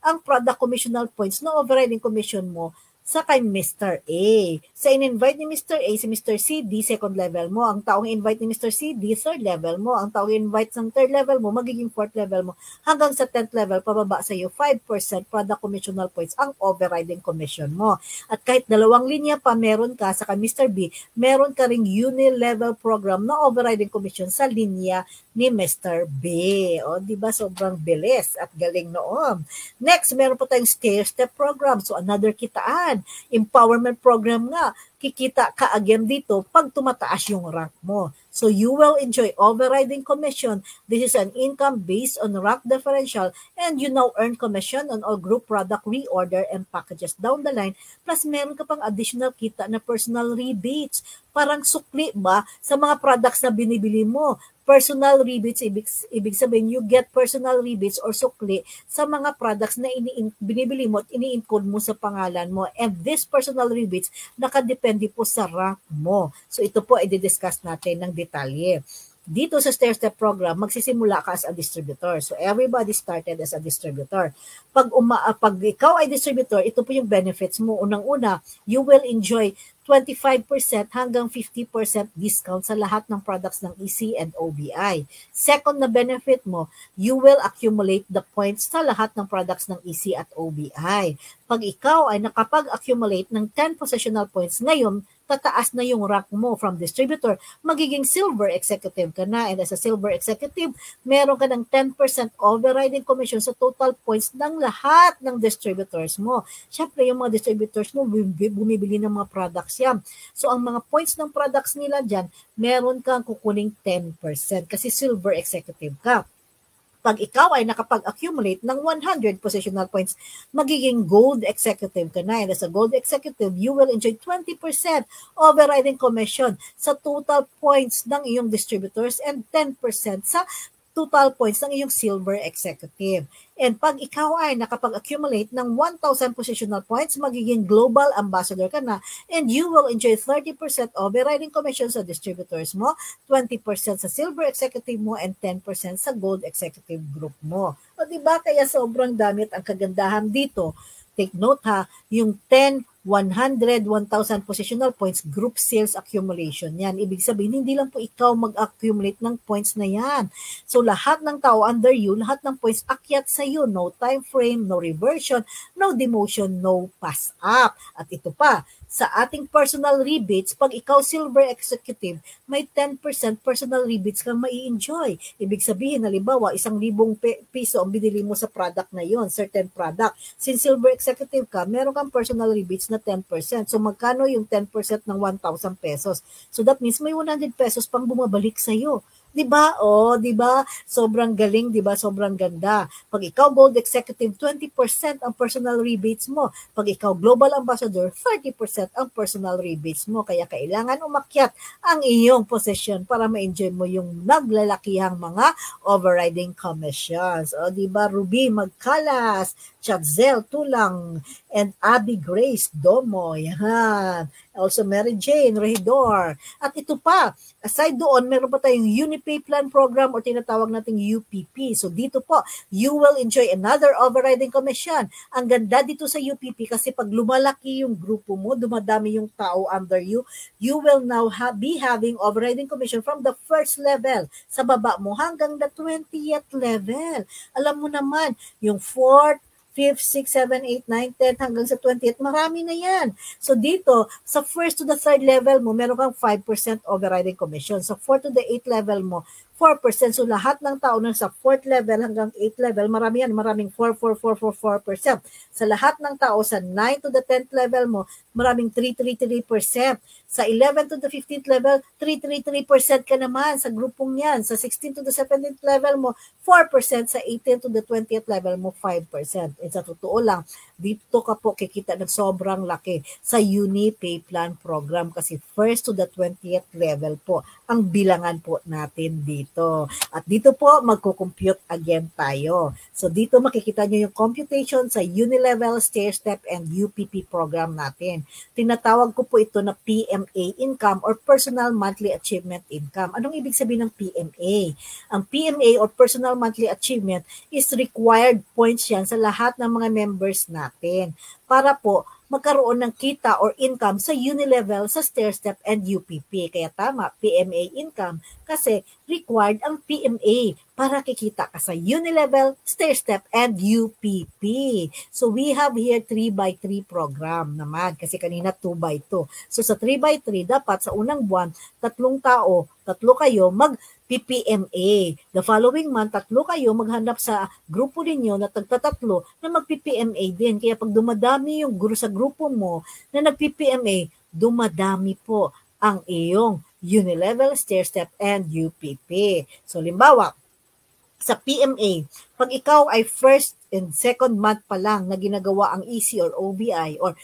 ang product commissional points na overriding commission mo sa kay Mr. A. Sa in-invite ni Mr. A, si Mr. C, D, second level mo. Ang taong invite ni Mr. C, D, third level mo. Ang taong invite ng third level mo, magiging fourth level mo. Hanggang sa 10th level, pababa sa iyo, 5% product commissional points ang overriding commission mo. At kahit 2 linya pa meron ka sa kay Mr. B, meron ka ring Unilevel program na overriding commission sa linya ni Mr. B. O, di ba sobrang bilis at galing noon. Next, meron pa tayong stair-step program. So, another kitaan. Empowerment program nga. Kikita ka again dito pag tumataas yung rank mo. So you will enjoy overriding commission. This is an income based on rank differential, and you now earn commission on all group product reorder and packages down the line. Plus meron ka pang additional kita na personal rebates. Parang sukli ba sa mga products na binibili mo? Personal rebates, ibig sabihin, you get personal rebates or sukli sa mga products na binibili mo at ini-include mo sa pangalan mo. And this personal rebates, nakadepende po sa rank mo. So ito po, i-discuss natin ng detalye. Dito sa stair-step program, magsisimula ka as a distributor. So everybody started as a distributor. Pag ikaw ay distributor, ito po yung benefits mo. Unang-una, you will enjoy 25% hanggang 50% discount sa lahat ng products ng EC and OBI. Second na benefit mo, you will accumulate the points sa lahat ng products ng EC at OBI. Pag ikaw ay nakapag-accumulate ng 10 possessional points, ngayon, tataas na yung rank mo from distributor, magiging silver executive ka na. And as a silver executive, meron ka ng 10% overriding commission sa total points ng lahat ng distributors mo. Siyempre, yung mga distributors mo, bumibili ng mga products yan. So, ang mga points ng products nila dyan, meron kang kukuning 10% kasi silver executive ka. Pag ikaw ay nakapag-accumulate ng 100 positional points, magiging gold executive ka na. And as a gold executive, you will enjoy 20% overriding commission sa total points ng iyong distributors and 10% sa total points ng iyong silver executive. And pag ikaw ay nakapag-accumulate ng 1,000 positional points, magiging global ambassador ka na, and you will enjoy 30% overriding commission sa distributors mo, 20% sa silver executive mo, and 10% sa gold executive group mo. O diba? Kaya sobrang damit ang kagandahan dito. Take note ha, yung 10, 100, 1,000 positional points, group sales accumulation yan. Ibig sabihin, hindi lang po ikaw mag-accumulate ng points na yan. So, lahat ng tao under you, lahat ng points akyat sa iyo. No time frame, no reversion, no demotion, no pass up. At ito pa, sa ating personal rebates, pag ikaw silver executive, may 10% personal rebates kang mai-enjoy. Ibig sabihin, halimbawa, 1,000 piso ang binili mo sa product na yon, certain product. Since silver executive ka, meron kang personal rebates na 10%. So, magkano yung 10% ng 1,000 pesos? So, that means may 100 pesos pang bumabalik sa'yo. Diba? O, diba? Sobrang galing, diba? Sobrang ganda. Pag ikaw gold executive, 20% ang personal rebates mo. Pag ikaw global ambassador, 30% ang personal rebates mo. Kaya kailangan umakyat ang iyong possession para ma-enjoy mo yung naglalakihang mga overriding commissions. O, diba? Ruby Magkalas, Chatzel Tulang, and Abby Grace Domo. Yan. Also, Mary Jane Regidor. At ito pa, aside doon, meron pa tayong Unipay Plan Program o tinatawag nating UPP. So dito po, you will enjoy another overriding commission. Ang ganda dito sa UPP kasi pag lumalaki yung grupo mo, dumadami yung tao under you, you will now be having overriding commission from the first level sa baba mo hanggang the 20th level. Alam mo naman, yung 4th, 5th, 6th, 7th, 8th, 9th, 10th, hanggang sa 20th, marami na yan. So dito, sa 1st to the 3rd level mo, meron kang 5% overriding commission. Sa 4th to the 8th level mo, 4%. So lahat ng tao na sa 4th level hanggang 8th level, marami yan, maraming 4%. Sa lahat ng tao sa 9th to the 10th level mo, maraming 3%. Sa 11th to the 15th level, 3% ka naman sa grupong yan. Sa 16th to the 17th level mo, 4%. Sa 18th to the 20th level mo, 5%. And sa totoo lang, dito ka po kikita ng sobrang laki sa Unipay Plan Program kasi 1st to the 20th level po ang bilangan po natin dito. At dito po, magko-compute again tayo. So dito makikita nyo yung computation sa Unilevel, Stairstep, and UPP program natin. Tinatawag ko po ito na PMA income or Personal Monthly Achievement Income. Anong ibig sabihin ng PMA? Ang PMA or Personal Monthly Achievement is required points yan sa lahat ng mga members natin para po magkaroon ng kita or income sa Unilevel, sa Stairstep, and UPP. Kaya tama, PMA income kasi required ang PMA para kikita ka sa Unilevel, Stairstep, and UPP. So we have here 3x3 program naman kasi kanina 2x2. So sa 3x3, dapat sa unang buwan, 3 kayo mag-PPMA. The following month, 3 kayo maghanap sa grupo ninyo na tagtatatlo na mag-PPMA din. Kaya pag dumadami yung guru sa grupo mo na nag-PPMA, dumadami po ang iyong Unilevel, Stairstep, and UPP. So, limbawa, sa PMA, pag ikaw ay first and second month pa lang na ginagawa ang EC or OBI or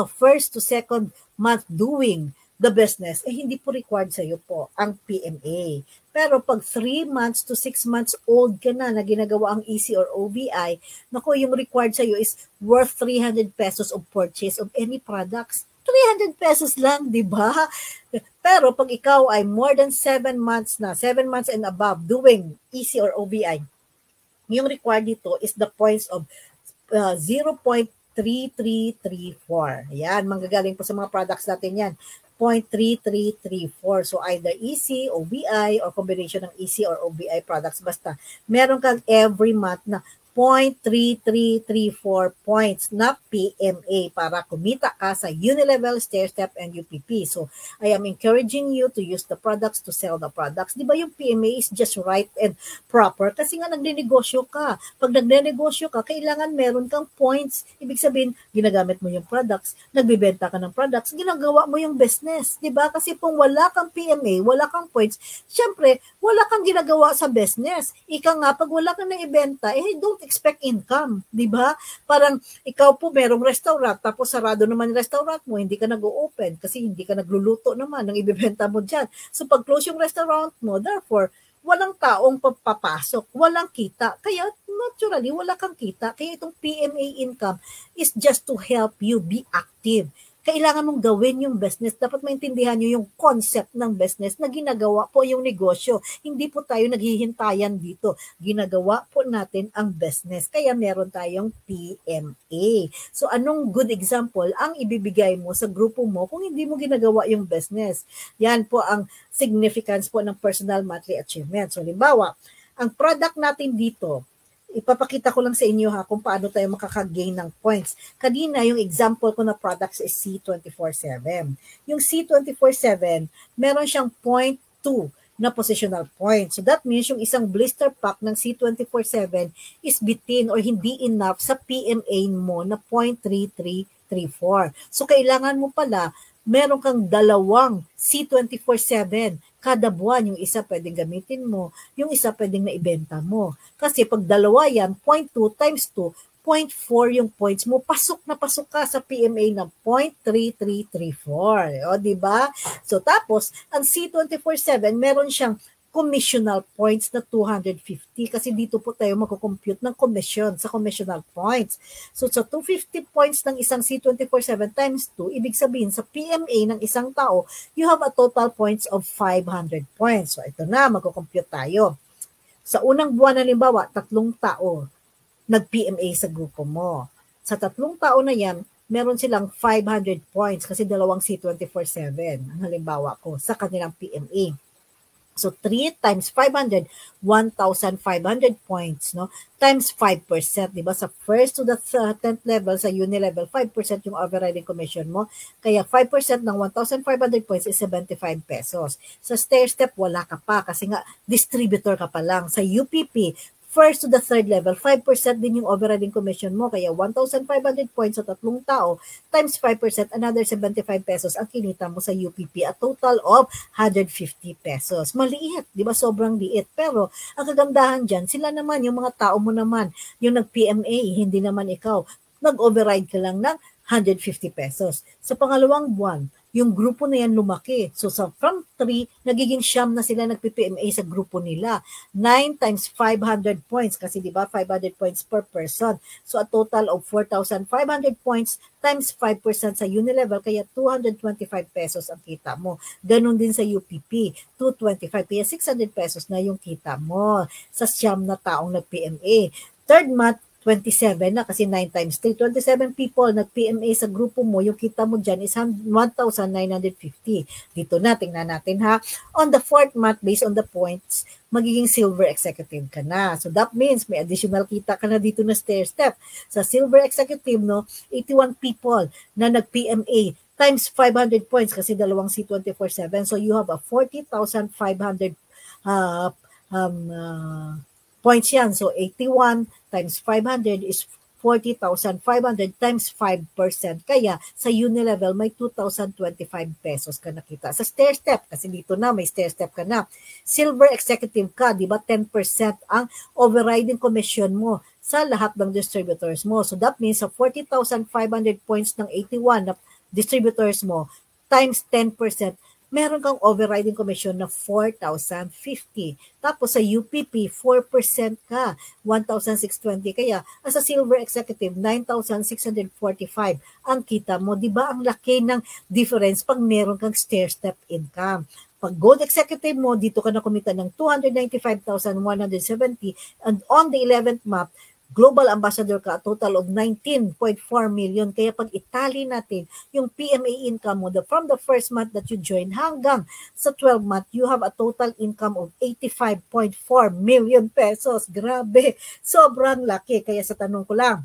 first to second month doing the business, hindi po required sa iyo po ang PMA. Pero pag 3 months to 6 months old ka na ginagawa ang EC or OBI, naku, yung required sa iyo is worth 300 pesos of purchase of any products. 300 pesos lang, di ba? Pero pag ikaw ay more than 7 months na, 7 months and above doing EC or OBI, yung required dito is the points of 0.3334. Yan, manggagaling po sa mga products natin yan. 0.3334. So either EC, OBI, or combination ng EC or OBI products. Basta meron kang every month na 0.3334 points na PMA para kumita ka sa Unilevel, Stairstep, and UPP. So, I am encouraging you to use the products to sell the products. Di ba yung PMA is just right and proper? Kasi nga nagnenegosyo ka. Pag nagnenegosyo ka, kailangan meron kang points. Ibig sabihin, ginagamit mo yung products, nagbibenta ka ng products, ginagawa mo yung business. Di ba? Kasi kung wala kang PMA, wala kang points, syempre, wala kang ginagawa sa business. Ika nga, pag wala kang naibenta, don't expect income, di ba? Parang ikaw po merong restaurant, tapos sarado naman yung restaurant mo, hindi ka nag-o-open kasi hindi ka nagluluto naman ng ibibenta mo dyan. So pag close yung restaurant mo, therefore, walang taong papasok, walang kita. Kaya naturally, wala kang kita. Kaya itong PMA income is just to help you be active. Kailangan mong gawin yung business. Dapat maintindihan nyo yung concept ng business na ginagawa po yung negosyo. Hindi po tayo naghihintayan dito. Ginagawa po natin ang business. Kaya meron tayong PMA. So anong good example ang ibibigay mo sa grupo mo kung hindi mo ginagawa yung business? Yan po ang significance po ng personal monthly achievement. So halimbawa, ang product natin dito, ipapakita ko lang sa inyo kung paano tayo makaka-gain ng points. Kanina, yung example ko na products is C247. Yung C247, meron siyang 0.2 na positional point. So that means yung isang blister pack ng C247 is bitin or hindi enough sa PMA mo na 0.3334. So kailangan mo pala meron kang dalawang C247 kada buwan. Yung isa pwedeng gamitin mo, yung isa pwedeng naibenta mo. Kasi pag dalawa yan, 0.2 times 2, 0.4 yung points mo, pasok na pasok ka sa PMA ng 0.3334. O, diba? So, tapos, ang C247, meron siyang commissional points na 250 kasi dito po tayo magko-compute ng commission sa commissional points. So sa 250 points ng isang C247 times 2, ibig sabihin sa PMA ng isang tao, you have a total points of 500 points. So ito na, magko-compute tayo. Sa unang buwan, halimbawa, 3 tao nag-PMA sa grupo mo. Sa 3 tao na yan, meron silang 500 points kasi dalawang C247, ang halimbawa ko, sa kanilang PMA. So 3 times 500, 1,500 points, no? Times 5%, di ba? Sa first to the 10th level, sa Unilevel, 5% yung overriding commission mo. Kaya 5% ng 1,500 points is 75 pesos. Sa Stairstep, wala ka pa kasi nga distributor ka pa lang. Sa UPP, first to the third level, 5% din yung overriding commission mo. Kaya 1,500 points sa 3 tao times 5%, another 75 pesos ang kinita mo sa UPP. A total of 150 pesos. Maliit, di ba? Sobrang liit. Pero ang kagandahan dyan, sila naman, yung mga tao mo naman, yung nag-PMA, hindi naman ikaw. Nag-override ka lang ng 150 pesos. Sa pangalawang buwan, yung grupo na yan lumaki. So from 3, nagiging siyam na sila nag-PMA sa grupo nila. 9 times 500 points kasi di ba 500 points per person. So a total of 4,500 points times 5% sa Unilevel kaya 225 pesos ang kita mo. Ganon din sa UPP, 225 kaya 600 pesos na yung kita mo sa siyam na taong nag-PMA. Third month, 27 na kasi 9 times 3. 27 people nag-PMA sa grupo mo, yung kita mo dyan is 1,950. Dito na, tingnan natin ha. On the fourth month, based on the points, magiging silver executive ka na. So that means may additional kita ka na dito na Stairstep. Sa silver executive, no, 81 people na nag-PMA times 500 points kasi dalawang C247. So you have a 40,500 points yan. So 81 times 500 is 40,500 times 5%. Kaya sa Unilevel may 2,025 pesos ka nakita. Sa stair step, kasi dito na may stair step ka na. Silver executive ka, di ba 10% ang overriding commission mo sa lahat ng distributors mo. So that means sa 40,500 points ng 81 na distributors mo times 10%, meron kang overriding commission na 4,050. Tapos sa UPP, 4% ka, 1,620. Kaya as a silver executive, 9,645 ang kita mo. Di ba ang laki ng difference pag meron kang stair-step income? Pag gold executive mo, dito ka na kumita ng 295,170 and on the 11th map, global ambassador ka, a total of 19.4 million. Kaya pag itali natin yung PMA income mo from the first month that you join hanggang sa 12 month, you have a total income of 85.4 million pesos. Grabe, sobrang laki. Kaya sa tanong ko lang,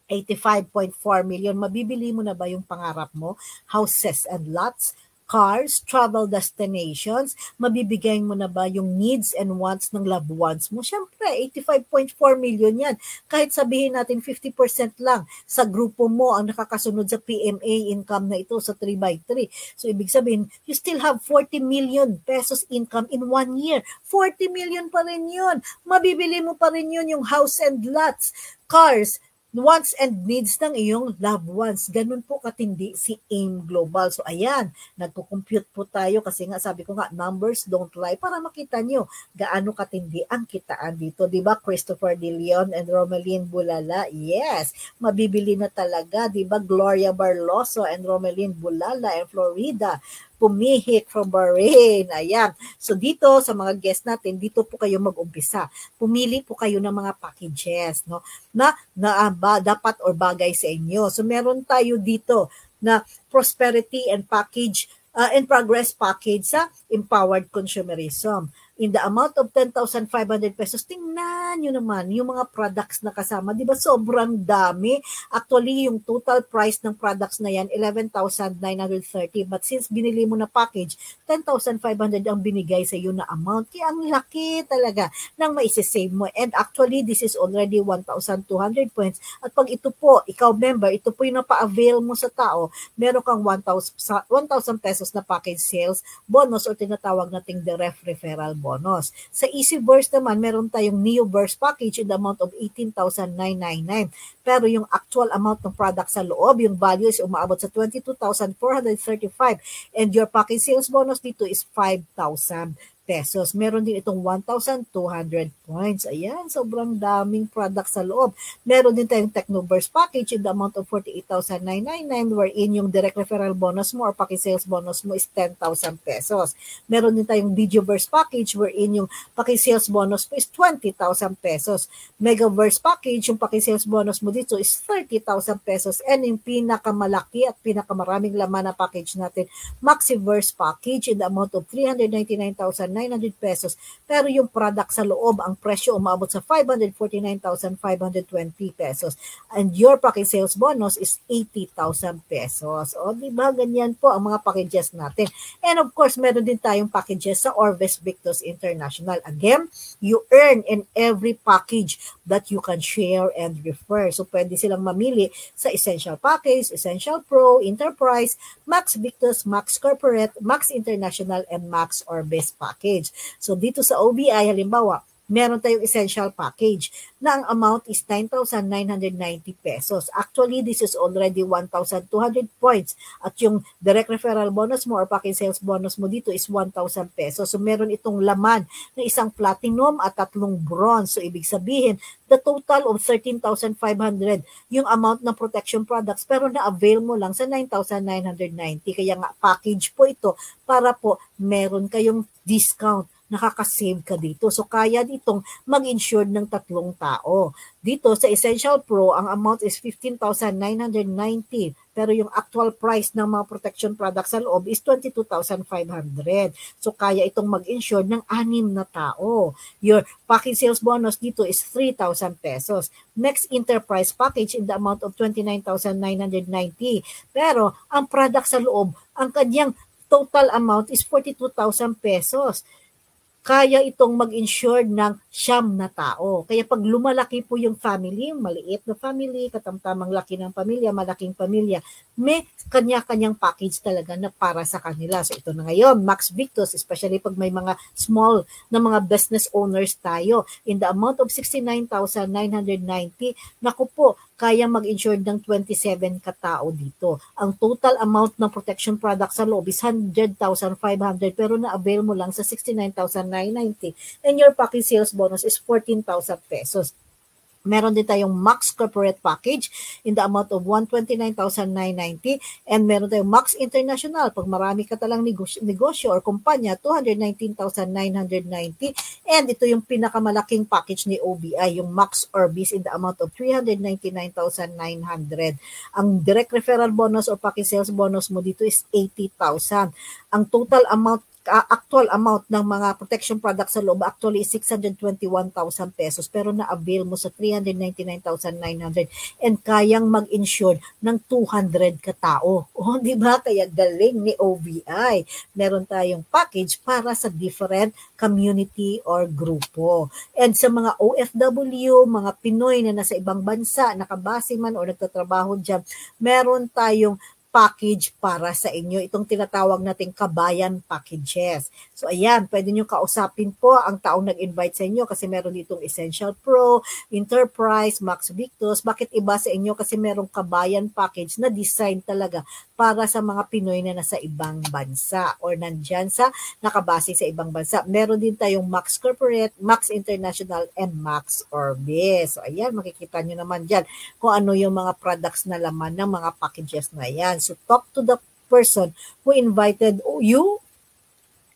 85.4 million, mabibili mo na ba yung pangarap mo? Houses and lots, cars, travel destinations, mabibigay mo na ba yung needs and wants ng loved ones mo? Siyempre, 85.4 million yan. Kahit sabihin natin 50% lang sa grupo mo ang nakakasunod sa PMA income na ito sa 3x3. So, ibig sabihin, you still have 40 million pesos income in 1 year. 40 million pa rin yun. Mabibili mo pa rin yun yung house and lots, cars, wants and needs ng iyong loved ones. Ganun po katindi si AIM Global. So ayan, nagko-compute po tayo kasi nga sabi ko nga, numbers don't lie para makita nyo gaano katindi ang kitaan dito. Diba Christopher De Leon and Romeline Bulala? Yes, mabibili na talaga. Diba Gloria Barloso and Romeline Bulala and Florida? Pumihik from Bahrain. Ayan. So dito sa mga guests natin, dito po kayo mag-umpisa. Pumili po kayo ng mga packages, no? Na dapat or bagay sa inyo. So meron tayo dito na prosperity and package and progress package sa empowered consumerism. In the amount of 10,500 pesos, tingnan nyo naman yung mga products na kasama. Di ba sobrang dami? Actually, yung total price ng products na yan, 11,930. But since binili mo na package, 10,500 ang binigay sa iyo na amount. Kaya ang laki talaga ng maisisave mo. And actually, this is already 1,200 points. At pag ito po, ikaw member, ito po yung napa-avail mo sa tao, meron kang 1,000 pesos na package sales bonus or tinatawag nating direct referral bonus. Sa EasyBurst naman, meron tayong NeoBurst package in the amount of 18,999. Pero yung actual amount ng product sa loob, yung value is umaabot sa 22,435 and your package sales bonus dito is 5,000 pesos. Meron din itong 1,200 points. Ayan, sobrang daming product sa loob. Meron din tayong Technoburst package in the amount of 48,999 wherein yung direct referral bonus mo or package sales bonus mo is 10,000 pesos. Meron din tayong VideoBurst package wherein yung package sales bonus mo is 20,000 pesos. Megaburst package, yung package sales bonus mo dito is 30,000 pesos. And yung pinakamalaki at pinakamaraming laman na package natin, Maxiverse package in the amount of 399,900 pesos. Pero yung product sa loob, ang presyo umabot sa 549,520 pesos. And your package sales bonus is 80,000 pesos. O, di ba? Ganyan po ang mga packages natin. And of course, meron din tayong packages sa Orvis Victus International. Again, you earn in every package that you can share and refer. So, pwede silang mamili sa Essential Package, Essential Pro, Enterprise, Max Victus, Max Corporate, Max International, and Max Orbis Package. So dito sa OBI, halimbawa, meron tayong essential package na ang amount is 9,990 pesos. Actually, this is already 1,200 points. At yung direct referral bonus mo or package sales bonus mo dito is 1,000 pesos. So meron itong laman na isang platinum at 3 bronze. So ibig sabihin, the total of 13,500 yung amount ng protection products pero na-avail mo lang sa 9,990. Kaya nga package po ito para po meron kayong discount, nakaka-save ka dito. So, kaya ditong mag-insured ng 3 tao. Dito sa Essential Pro, ang amount is 15,990. Pero yung actual price ng mga protection products sa loob is 22,500. So, kaya itong mag-insured ng 6 na tao. Your package sales bonus dito is 3,000 pesos. Next Enterprise package in the amount of 29,990. Pero, ang product sa loob, ang kanyang total amount is 42,000 pesos. kaya itong mag-insure ng 9 na tao. Kaya pag lumalaki po yung family, maliit na family, katamtamang laki ng pamilya, malaking pamilya, may kanya-kanyang package talaga na para sa kanila. So ito na ngayon, Max Victus, especially pag may mga small na mga business owners tayo, in the amount of 69,990, naku po, kaya mag-insure ng 27 katao dito. Ang total amount ng protection product sa loob is 100,500 pero na-avail mo lang sa 69,990 and your package sales bonus is 14,000 pesos. Meron din tayong Max Corporate Package in the amount of 129,990 and meron tayong Max International. Pag marami ka talang negosyo or kumpanya, 219,990 and ito yung pinakamalaking package ni OBI, yung Max Orbis in the amount of 399,900. Ang direct referral bonus or package sales bonus mo dito is 80,000. Ang total amount actual amount ng mga protection products sa loob actually is 621,000 pesos pero na-avail mo sa 399,900 and kayang mag-insure ng 200 katao. O, di ba? Kaya galing ni OBI. Meron tayong package para sa different community or grupo. And sa mga OFW, mga Pinoy na nasa ibang bansa, nakabase man o nagtatrabaho dyan, meron tayong package para sa inyo. Itong tinatawag nating kabayan packages. So ayan, pwede nyo kausapin po ang taong nag-invite sa inyo kasi meron ditong Essential Pro, Enterprise, Max Victus. Bakit iba sa inyo? Kasi merong kabayan package na design talaga para sa mga Pinoy na nasa ibang bansa or nandyan sa nakabase sa ibang bansa. Meron din tayong Max Corporate, Max International, and Max Orbis. So ayan, makikita nyo naman dyan kung ano yung mga products na laman ng mga packages na yan. So talk to the person who invited you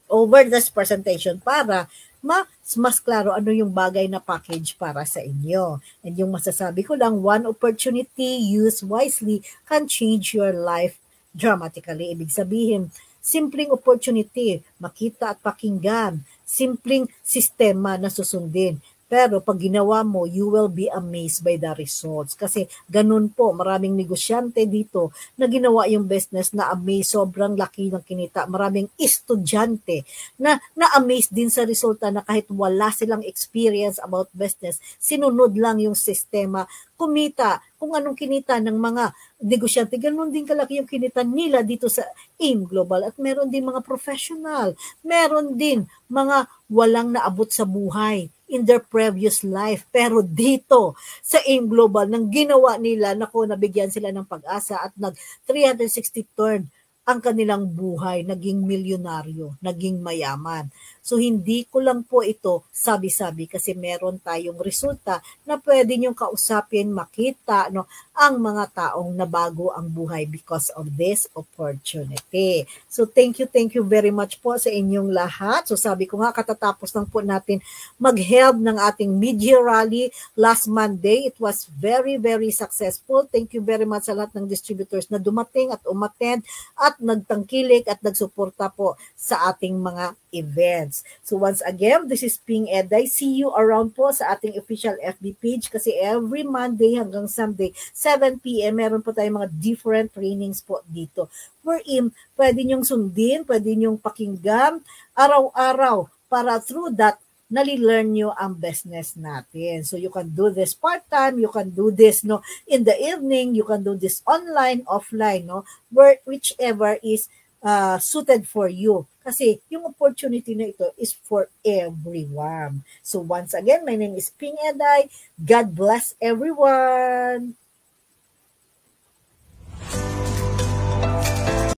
over this presentation para mas klaro ano yung bagay na package para sa inyo. And yung masasabi ko lang, one opportunity used wisely can change your life dramatically. Ibig sabihin, simpleng opportunity, makita at pakinggan, simpleng sistema na susundin. Pero pag ginawa mo, you will be amazed by the results. Kasi ganun po, maraming negosyante dito na ginawa yung business na amazed, sobrang laki ng kinita. Maraming estudyante na na-amaze din sa resulta na kahit wala silang experience about business, sinunod lang yung sistema, kumita. Kung anong kinita ng mga negosyante, ganun din kalaki yung kinita nila dito sa AIM Global. At meron din mga professional, meron din mga walang naabot sa buhay in their previous life. Pero dito sa AIM Global, nang ginawa nila, naku, nabigyan sila ng pag-asa at nag 360 turn ang kanilang buhay, naging milyonaryo, naging mayaman. So hindi ko lang po ito sabi-sabi kasi meron tayong resulta na pwede niyong kausapin, makita ang mga taong nabago ang buhay because of this opportunity. So thank you very much po sa inyong lahat. So sabi ko nga, katatapos lang po natin mag-held ng ating mid-year rally last Monday. It was very successful. Thank you very much sa lahat ng distributors na dumating at umattend at nagtangkilik at nagsuporta po sa ating mga events. So once again, this is Ping Eday. See you around po sa ating official FB page kasi every Monday hanggang Sunday, 7 p.m. meron po tayong mga different trainings po dito. Wherein, pwede nyong sundin, pwede nyong pakinggan araw-araw para through that nali-learn nyo ang business natin. So you can do this part-time, you can do this in the evening, you can do this online, offline, whichever is suited for you. Kasi yung opportunity na ito is for everyone. So once again, my name is Ping Eday. God bless everyone.